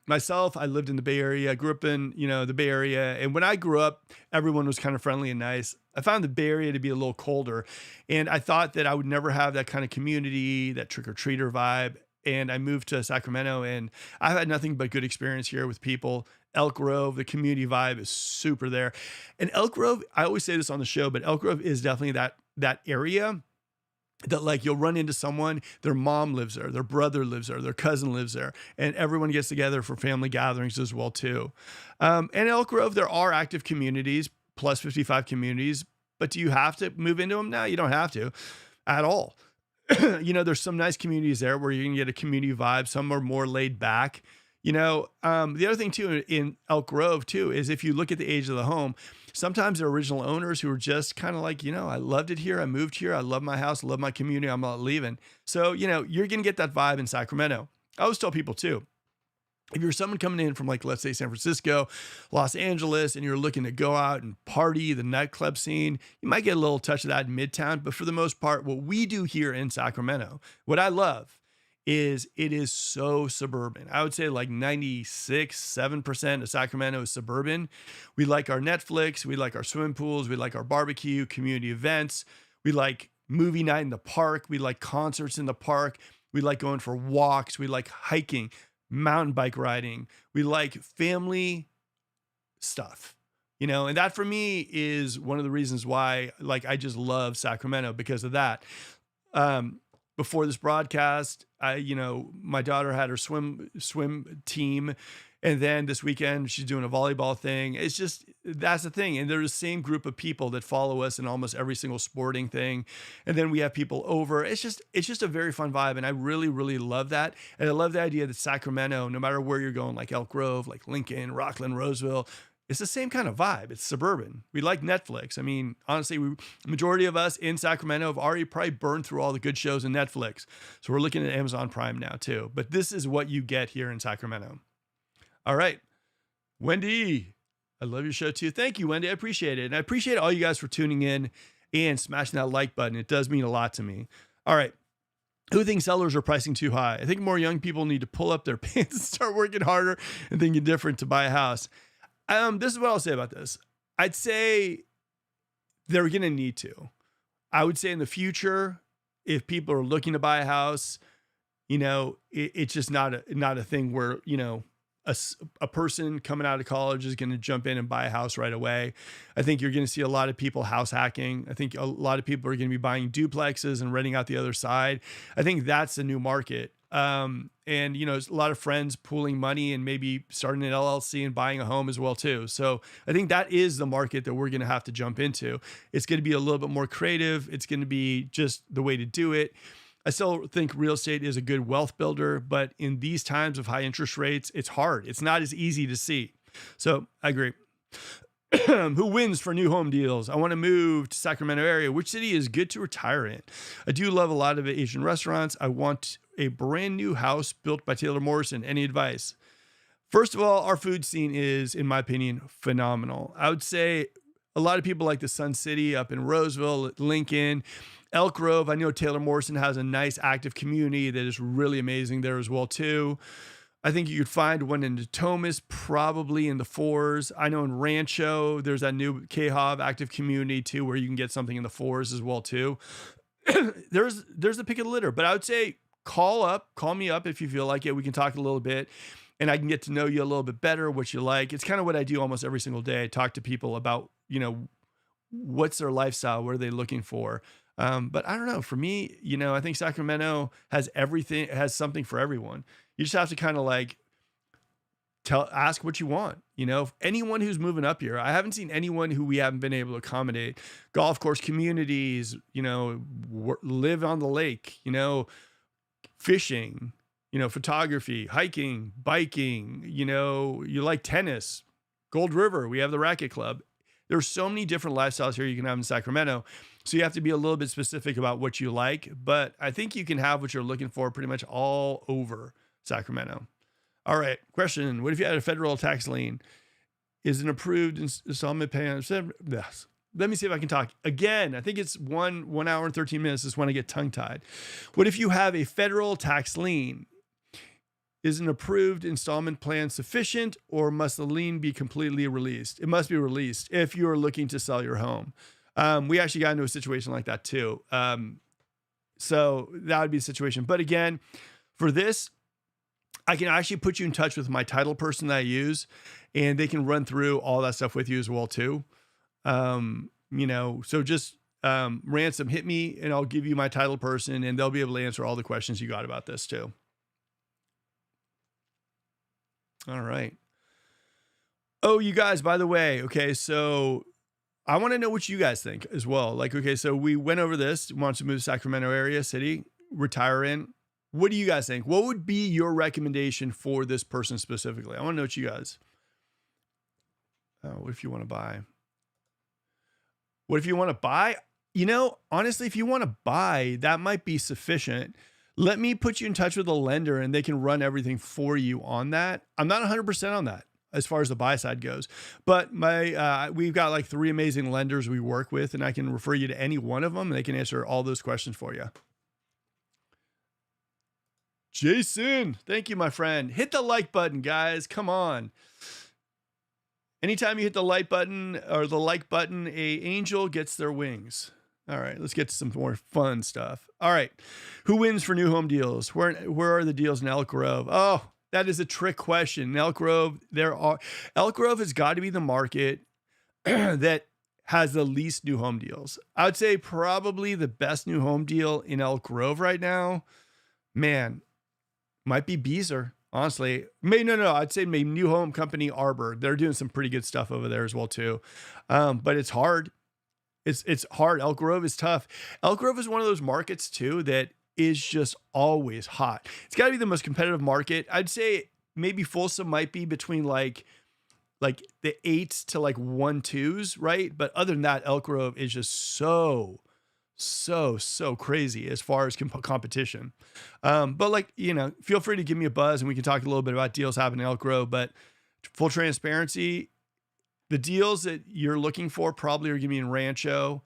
Myself, I lived in the Bay Area. I grew up in, you know, the Bay Area. And when I grew up, everyone was kind of friendly and nice. I found the Bay Area to be a little colder. And I thought that I would never have that kind of community, that trick-or-treater vibe. And I moved to Sacramento and I've had nothing but good experience here with people. Elk Grove, the community vibe is super there. And Elk Grove, I always say this on the show, but Elk Grove is definitely that area that like you'll run into someone, their mom lives there, their brother lives there, their cousin lives there, and everyone gets together for family gatherings as well too. And Elk Grove, there are active communities, plus 55 communities, but do you have to move into them? No, you don't have to at all. You know, there's some nice communities there where you can get a community vibe. Some are more laid back. You know, the other thing too in Elk Grove too is if you look at the age of the home, sometimes they're original owners who are just kind of like, you know, I loved it here. I moved here. I love my house. I love my community. I'm not leaving. So, you know, you're going to get that vibe in Sacramento. I always tell people too, If you're someone coming in from like, let's say San Francisco, Los Angeles, and you're looking to go out and party the nightclub scene, you might get a little touch of that in Midtown. But for the most part, what we do here in Sacramento, what I love is it is so suburban. I would say like 96, 7% of Sacramento is suburban. We like our Netflix, we like our swimming pools, we like our barbecue, community events, we like movie night in the park, we like concerts in the park, we like going for walks, we like hiking, mountain bike riding, we like family stuff. And that for me is one of the reasons why, like, I just love Sacramento because of that. Before this broadcast, my daughter had her swim team. And then this weekend, she's doing a volleyball thing. It's just, that's the thing. And they're the same group of people that follow us in almost every single sporting thing. And then we have people over. It's just a very fun vibe. And I really, really love that. And I love the idea that Sacramento, no matter where you're going, like Elk Grove, like Lincoln, Rockland, Roseville, it's the same kind of vibe. It's suburban. We like Netflix. I mean, honestly, majority of us in Sacramento have already probably burned through all the good shows in Netflix. So we're looking at Amazon Prime now too. But this is what you get here in Sacramento. All right. Wendy, I love your show too. Thank you, Wendy. I appreciate it. And I appreciate all you guys for tuning in and smashing that like button. It does mean a lot to me. All right. Who thinks sellers are pricing too high? I think more young people need to pull up their pants and start working harder and thinking different to buy a house. This is what I'll say about this. I'd say they're going to need to. I would say in the future, if people are looking to buy a house, it's just not a thing where, a person coming out of college is going to jump in and buy a house right away. I think you're going to see a lot of people house hacking. I think a lot of people are going to be buying duplexes and renting out the other side. I think that's a new market. And a lot of friends pooling money and maybe starting an LLC and buying a home as well too. So I think that is the market that we're going to have to jump into. It's going to be a little bit more creative. It's going to be just the way to do it. I still think real estate is a good wealth builder, but in these times of high interest rates, it's hard. It's not as easy to see. So I agree. Who wins for new home deals? I want to move to Sacramento area. Which city is good to retire in? I do love a lot of Asian restaurants. I want a brand new house built by Taylor Morrison. Any advice? First of all, our food scene is, in my opinion, phenomenal. I would say a lot of people like the Sun City up in Roseville, Lincoln, Elk Grove. I know Taylor Morrison has a nice active community that is really amazing there as well too. I think you could find one in Natomas, probably in the 4s. I know in Rancho, there's that new K-Hov active community too, where you can get something in the 4s as well too. There's the pick of the litter, but I would say call me up if you feel like it. We can talk a little bit and I can get to know you a little bit better, what you like. It's kind of what I do almost every single day. I talk to people about, what's their lifestyle? What are they looking for? But I don't know. For me, I think Sacramento has everything. It has something for everyone. You just have to kind of like ask what you want. Anyone who's moving up here, I haven't seen anyone who we haven't been able to accommodate. Golf course communities, live on the lake, fishing, photography, hiking, biking, you like tennis, Gold River. We have the Racket Club. There's so many different lifestyles here you can have in Sacramento. So you have to be a little bit specific about what you like, but I think you can have what you're looking for pretty much all over Sacramento. All right. Question. What if you had a federal tax lien? Is it approved installment payment? Yes. Let me see if I can talk again. I think it's 1 hour and 13 minutes is when I get tongue tied. What if you have a federal tax lien? Is an approved installment plan sufficient, or must the lien be completely released? It must be released if you are looking to sell your home. We actually got into a situation like that too. So that would be a situation. But again, for this, I can actually put you in touch with my title person that I use, and they can run through all that stuff with you as well too. So just Ransom, hit me and I'll give you my title person, and they'll be able to answer all the questions you got about this too. All right. Oh, you guys, by the way, okay, so I want to know what you guys think as well. Like, okay, so we went over this, want to move to Sacramento area, city, retire in. What do you guys think? What would be your recommendation for this person specifically? I want to know what you guys. What if you want to buy? What if you want to buy? Honestly, if you want to buy, that might be sufficient. let me put you in touch with a lender and they can run everything for you on that. I'm not 100% on that as far as the buy side goes, but we've got like 3 amazing lenders we work with, and I can refer you to any one of them and they can answer all those questions for you. Jason, thank you, my friend. Hit the like button, guys. Come on. Anytime you hit the like button, a angel gets their wings. All right, let's get to some more fun stuff. All right, who wins for new home deals? Where are the deals in Elk Grove? Oh, that is a trick question. In Elk Grove, Elk Grove has got to be the market that has the least new home deals. I would say probably the best new home deal in Elk Grove right now, man, might be Beezer. Honestly, I'd say maybe New Home Company Arbor. They're doing some pretty good stuff over there as well too. But it's hard. It's hard. Elk Grove is tough. Elk Grove is one of those markets too that is just always hot. It's got to be the most competitive market. I'd say maybe Folsom might be between like the 8s to like 1-2s, right? But other than that, Elk Grove is just so crazy as far as competition. But like, feel free to give me a buzz and we can talk a little bit about deals happening in Elk Grove. But full transparency, the deals that you're looking for probably are going to be in Rancho,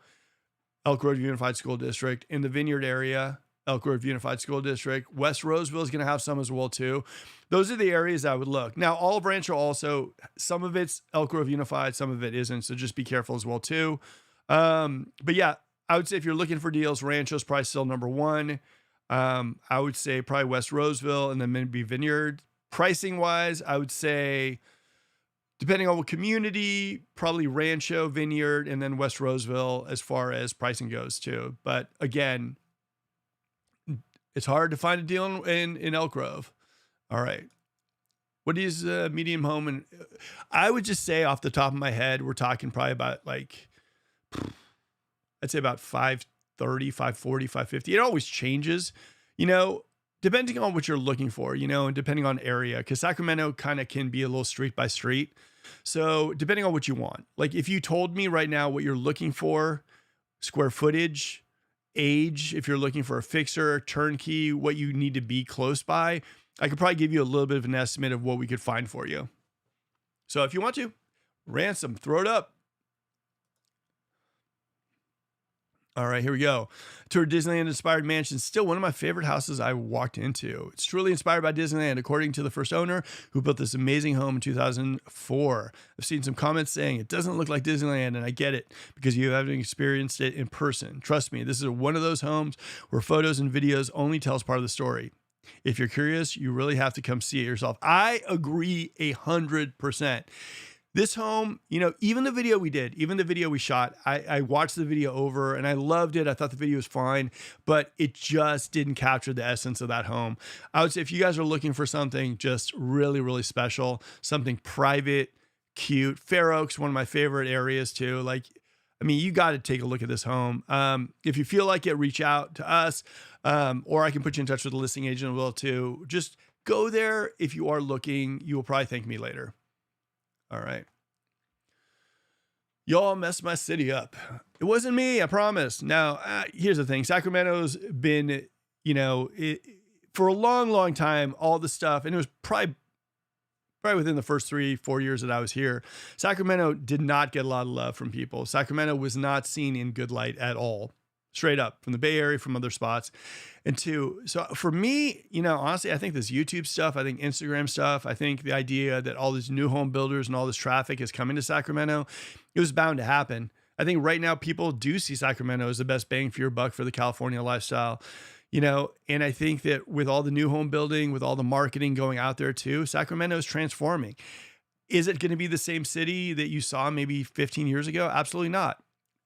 Elk Grove Unified School District, in the Vineyard area, Elk Grove Unified School District. West Roseville is going to have some as well too. Those are the areas I would look. Now, all of Rancho also, some of it's Elk Grove Unified, some of it isn't. So just be careful as well too. But yeah, I would say if you're looking for deals, Rancho's probably still number 1. I would say probably West Roseville and then maybe Vineyard. Pricing wise, I would say, depending on what community, probably Rancho, Vineyard, and then West Roseville as far as pricing goes too. But again, it's hard to find a deal in Elk Grove. All right. What is a medium home? And I would just say off the top of my head, we're talking probably about like, I'd say about 530, 540, 550. It always changes, depending on what you're looking for, and depending on area, because Sacramento kind of can be a little street by street. So depending on what you want, like if you told me right now what you're looking for, square footage, age, if you're looking for a fixer, turnkey, what you need to be close by, I could probably give you a little bit of an estimate of what we could find for you. So if you want to, ransom, throw it up. All right, here we go. Tour Disneyland inspired mansion, still one of my favorite houses I walked into. It's truly inspired by Disneyland, according to the first owner who built this amazing home in 2004. I've seen some comments saying it doesn't look like Disneyland, and I get it because you haven't experienced it in person. Trust me, this is one of those homes where photos and videos only tells part of the story. If you're curious, you really have to come see it yourself. I agree 100%. This home, even the video we did, even the video we shot, I watched the video over and I loved it. I thought the video was fine, but it just didn't capture the essence of that home. I would say if you guys are looking for something just really, really special, something private, cute, Fair Oaks, one of my favorite areas too. You got to take a look at this home. If you feel like it, reach out to us, or I can put you in touch with a listing agent as well too. Just go there. If you are looking, you will probably thank me later. All right. Y'all messed my city up. It wasn't me, I promise. Now, here's the thing. Sacramento's been, for a long, long time, all the stuff, and it was probably within the first 3-4 years that I was here, Sacramento did not get a lot of love from people. Sacramento was not seen in good light at all. Straight up from the Bay Area, from other spots. And so for me, honestly, I think this YouTube stuff, I think Instagram stuff, I think the idea that all these new home builders and all this traffic is coming to Sacramento, it was bound to happen. I think right now people do see Sacramento as the best bang for your buck for the California lifestyle, and I think that with all the new home building, with all the marketing going out there too, Sacramento is transforming. Is it going to be the same city that you saw maybe 15 years ago? Absolutely not.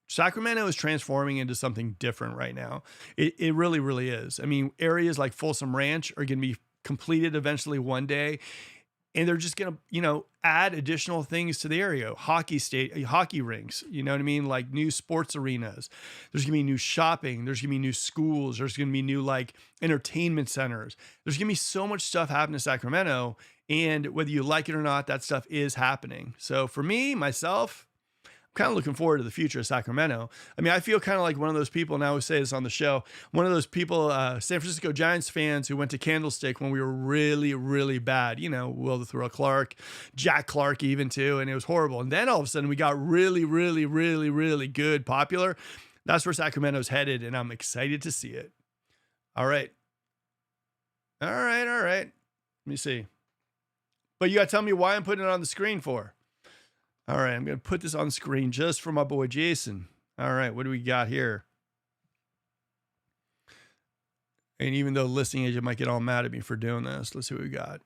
Sacramento is transforming into something different right now. It really, really is. Areas like Folsom Ranch are going to be completed eventually one day, and they're just going to, add additional things to the area. Hockey rinks, like new sports arenas. There's going to be new shopping. There's going to be new schools. There's going to be new entertainment centers. There's going to be so much stuff happening in Sacramento, and whether you like it or not, that stuff is happening. So for me, myself, kind of looking forward to the future of Sacramento. I mean, I feel kind of like one of those people, and I always say this on the show, one of those people, San Francisco Giants fans who went to Candlestick when we were really, really bad. You know, Will the Thrill Clark, Jack Clark even too, and it was horrible. And then all of a sudden we got really, really, really, really good, popular. That's where Sacramento's headed, and I'm excited to see it. All right. All right, all right. Let me see. But you got to tell me why I'm putting it on the screen for. All right, I'm going to put this on screen just for my boy Jason. All right, what do we got here? And even though listing agent might get all mad at me for doing this, let's see what we got.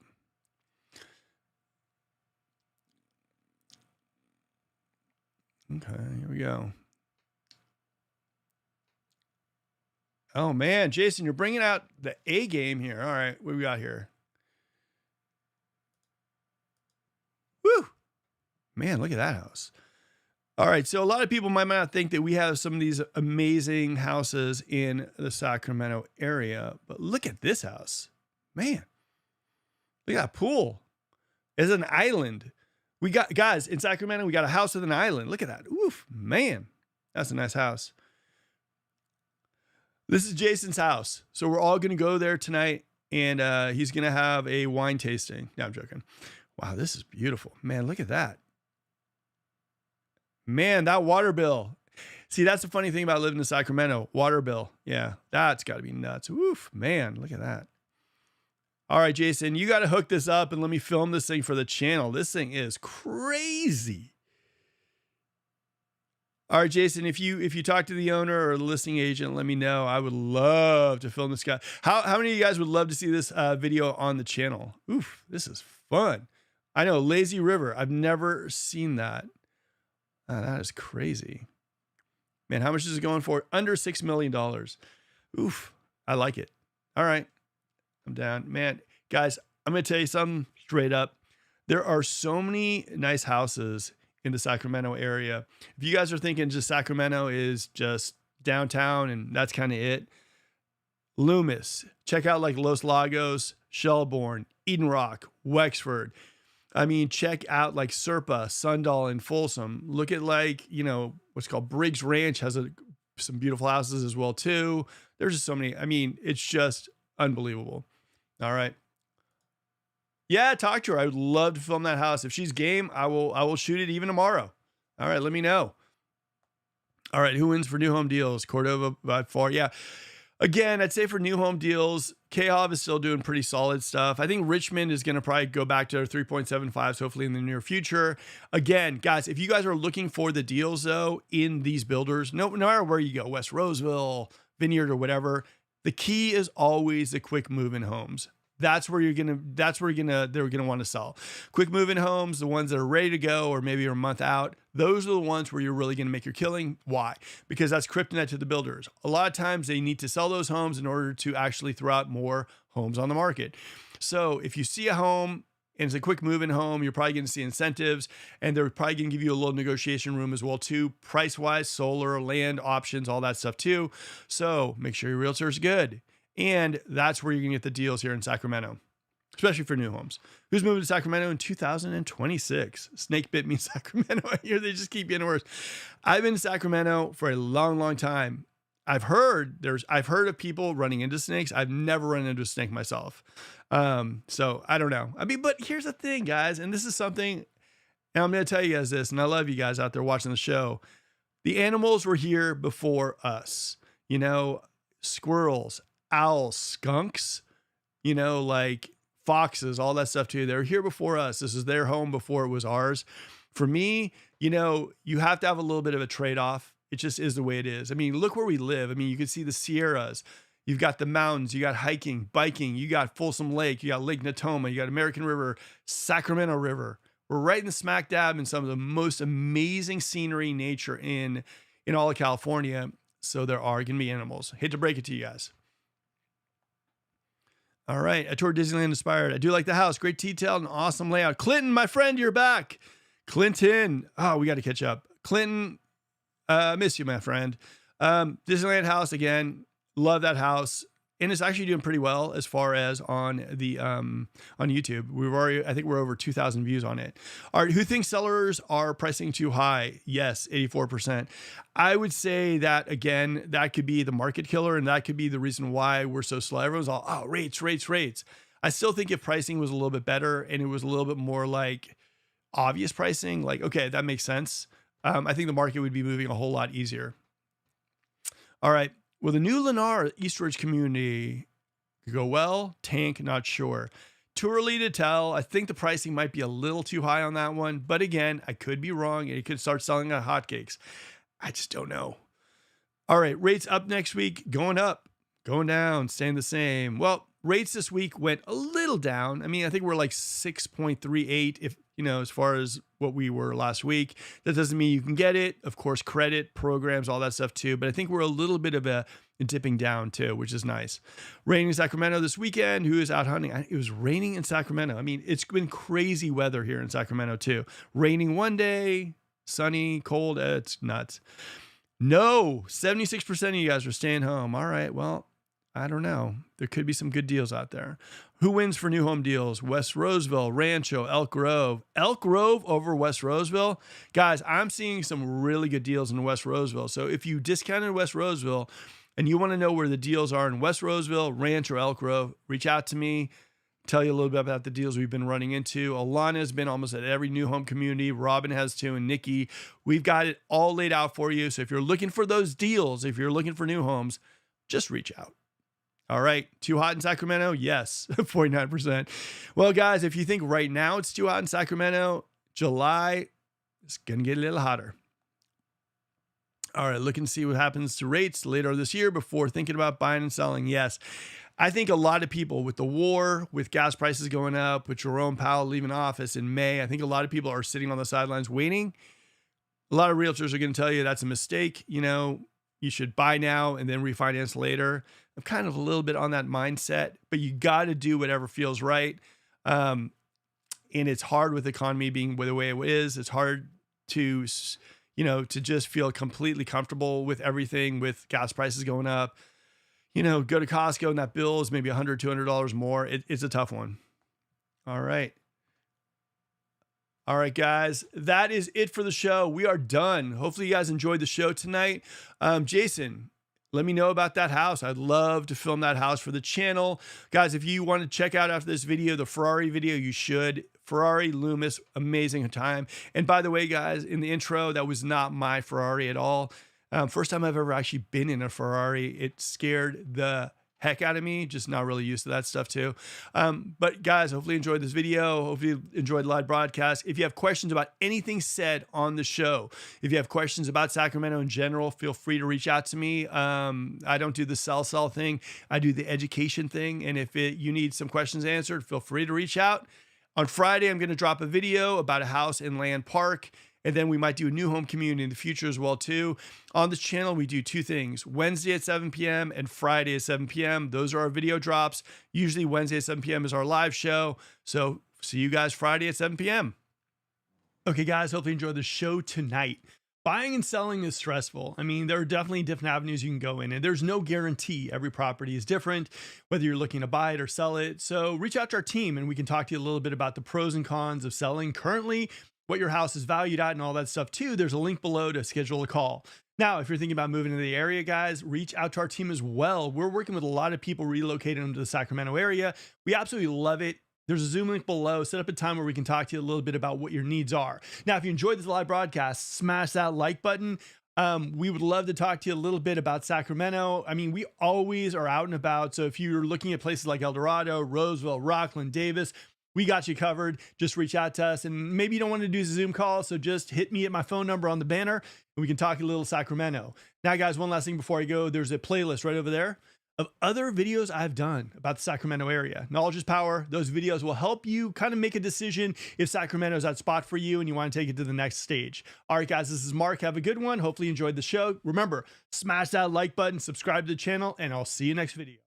Okay, here we go. Oh, man, Jason, you're bringing out the A game here. All right, what do we got here? Woo! Man, look at that house. All right, so a lot of people might not think that we have some of these amazing houses in the Sacramento area, but look at this house. Man, look at that pool. It's an island. We got, guys, in Sacramento, we got a house with an island. Look at that. Oof, man, that's a nice house. This is Jason's house. So we're all going to go there tonight, and he's going to have a wine tasting. No, I'm joking. Wow, this is beautiful. Man, look at that. Man, that water bill. See, that's the funny thing about living in Sacramento. Water bill. Yeah, that's got to be nuts. Oof, man, look at that. All right, Jason, you got to hook this up and let me film this thing for the channel. This thing is crazy. All right, Jason, if you talk to the owner or the listing agent, let me know. I would love to film this guy. How many of you guys would love to see this video on the channel? Oof, this is fun. I know, Lazy River. I've never seen that. That is crazy. Man, how much is it going for? Under $6 million. Oof, I like it. All right, I'm down. Man, guys, I'm going to tell you something straight up. There are so many nice houses in the Sacramento area. If you guys are thinking just Sacramento is just downtown and that's kind of it, Loomis, check out like Los Lagos, Shelbourne, Eden Rock, Wexford. I mean, check out like Serpa, Sundal, and Folsom. Look at like, you know, what's called Briggs Ranch has some beautiful houses as well too. There's just so many. I mean, it's just unbelievable. All right. Yeah, talk to her. I would love to film that house. If she's game, I will shoot it even tomorrow. All right, let me know. All right, who wins for new home deals? Cordova by far. Yeah. Again, I'd say for new home deals, K-Hov is still doing pretty solid stuff. I think Richmond is going to probably go back to their 3.75s hopefully in the near future. Again, guys, if you guys are looking for the deals though in these builders, no matter where you go, West Roseville, Vineyard or whatever, the key is always the quick move-in homes. They're gonna want to sell. Quick move-in homes, the ones that are ready to go or maybe are a month out, those are the ones where you're really gonna make your killing. Why? Because that's kryptonite to the builders. A lot of times they need to sell those homes in order to actually throw out more homes on the market. So if you see a home and it's a quick move-in home, you're probably gonna see incentives, and they're probably gonna give you a little negotiation room as well too, price-wise, solar, land options, all that stuff too. So make sure your realtor's good. And that's where you're going to get the deals here in Sacramento, especially for new homes. Who's moving to Sacramento in 2026? Snake bit me in Sacramento. Here they just keep getting worse. I've been in Sacramento for a long, long time. I've heard of people running into snakes. I've never run into a snake myself. So I don't know. I mean, but here's the thing, guys, and this is something, and I'm going to tell you guys this, and I love you guys out there watching the show. The animals were here before us, you know, squirrels, owls, skunks, you know, like foxes, all that stuff too. They're here before us. This is their home before it was ours. For me, you know, you have to have a little bit of a trade-off. It just is the way it is. I mean, look where we live. I mean, you can see the Sierras. You've got the mountains. You got hiking, biking. You got Folsom Lake. You got Lake Natoma. You got American River, Sacramento River. We're right in the smack dab in some of the most amazing scenery, nature in all of California. So there are going to be animals. Hate to break it to you guys. All right, I toured Disneyland inspired. I do like the house. Great detail and awesome layout. Clinton, my friend, you're back. Clinton. Oh, we got to catch up. Clinton, miss you, my friend. Disneyland house, again, love that house. and it's actually doing pretty well as far as on the on YouTube. I think we're over 2,000 views on it. All right, who thinks sellers are pricing too high? Yes, 84%. I would say that again, that could be the market killer, and that could be the reason why we're so slow. Everyone's all, oh, rates, rates, rates. I still think if pricing was a little bit better and it was a little bit more like obvious pricing, like, okay, that makes sense. I think the market would be moving a whole lot easier. All right. Will the new Lennar East Ridge community go well? Tank, not sure. Too early to tell. I think the pricing might be a little too high on that one. But again, I could be wrong. It could start selling at hotcakes. I just don't know. All right. Rates up next week. Going up, going down, staying the same. Well, rates this week went a little down. I mean, I think we're like 6.38 if, as far as what we were last week. That doesn't mean you can get it. Of course, credit, programs, all that stuff too. But I think we're a little bit of a dipping down too, which is nice. Raining in Sacramento this weekend. Who is out hunting? It was raining in Sacramento. I mean, it's been crazy weather here in Sacramento too. Raining one day, sunny, cold. It's nuts. No, 76% of you guys are staying home. All right, well, I don't know. There could be some good deals out there. Who wins for new home deals? West Roseville, Rancho, Elk Grove. Elk Grove over West Roseville. Guys, I'm seeing some really good deals in West Roseville. So if you discounted West Roseville and you want to know where the deals are in West Roseville, Rancho, or Elk Grove, reach out to me. Tell you a little bit about the deals we've been running into. Alana has been almost at every new home community. Robin has too, and Nikki. We've got it all laid out for you. So if you're looking for those deals, if you're looking for new homes, just reach out. All right. Too hot in Sacramento? Yes. 49%. Well, guys, if you think right now it's too hot in Sacramento, July is going to get a little hotter. All right. Looking to see what happens to rates later this year before thinking about buying and selling. Yes. I think a lot of people with the war, with gas prices going up, with Jerome Powell leaving office in May, I think a lot of people are sitting on the sidelines waiting. A lot of realtors are going to tell you that's a mistake. You should buy now and then refinance later. I'm kind of a little bit on that mindset, but you got to do whatever feels right. And it's hard with the economy being the way it is. It's hard to, to just feel completely comfortable with everything, with gas prices going up. Go to Costco and that bill is maybe $100, $200 more. It's a tough one. All right. All right, guys, that is it for the show. We are done. Hopefully you guys enjoyed the show tonight. Jason, let me know about that house. I'd love to film that house for the channel. Guys, if you want to check out after this video, the Ferrari video, you should. Ferrari, Loomis, amazing time. And by the way, guys, in the intro, that was not my Ferrari at all. First time I've ever actually been in a Ferrari. It scared the heck out of me. Just not really used to that stuff too. But guys, hopefully you enjoyed this video. Hopefully you enjoyed the live broadcast. If you have questions about anything said on the show, if you have questions about Sacramento in general, feel free to reach out to me. I don't do the sell thing. I do the education thing. And if you need some questions answered, feel free to reach out. On Friday, I'm going to drop a video about a house in Land Park. And then we might do a new home community in the future as well too. On this channel, we do two things: Wednesday at 7 p.m. and Friday at 7 p.m. Those are our video drops. Usually Wednesday at 7 p.m. is our live show. So see you guys Friday at 7 p.m. Okay, guys, hopefully you enjoyed the show tonight. Buying and selling is stressful. I mean, there are definitely different avenues you can go in, and there's no guarantee. Every property is different, whether you're looking to buy it or sell it. So reach out to our team and we can talk to you a little bit about the pros and cons of selling currently, what your house is valued at, and all that stuff too. There's a link below to schedule a call. Now, if you're thinking about moving to the area, guys, reach out to our team as well. We're working with a lot of people relocating them to the Sacramento area. We absolutely love it. There's a Zoom link below. Set up a time where we can talk to you a little bit about what your needs are. Now, if you enjoyed this live broadcast, smash that like button. We would love to talk to you a little bit about Sacramento. I mean, we always are out and about. So if you're looking at places like El Dorado, Roseville, Rockland, Davis, we got you covered. Just reach out to us. And maybe you don't want to do a Zoom call, so just hit me at my phone number on the banner and we can talk a little Sacramento. Now, guys, one last thing before I go. There's a playlist right over there of other videos I've done about the Sacramento area. Knowledge is power. Those videos will help you kind of make a decision if Sacramento is that spot for you and you want to take it to the next stage. All right, guys, this is Mark. Have a good one. Hopefully you enjoyed the show. Remember, smash that like button, subscribe to the channel, and I'll see you next video.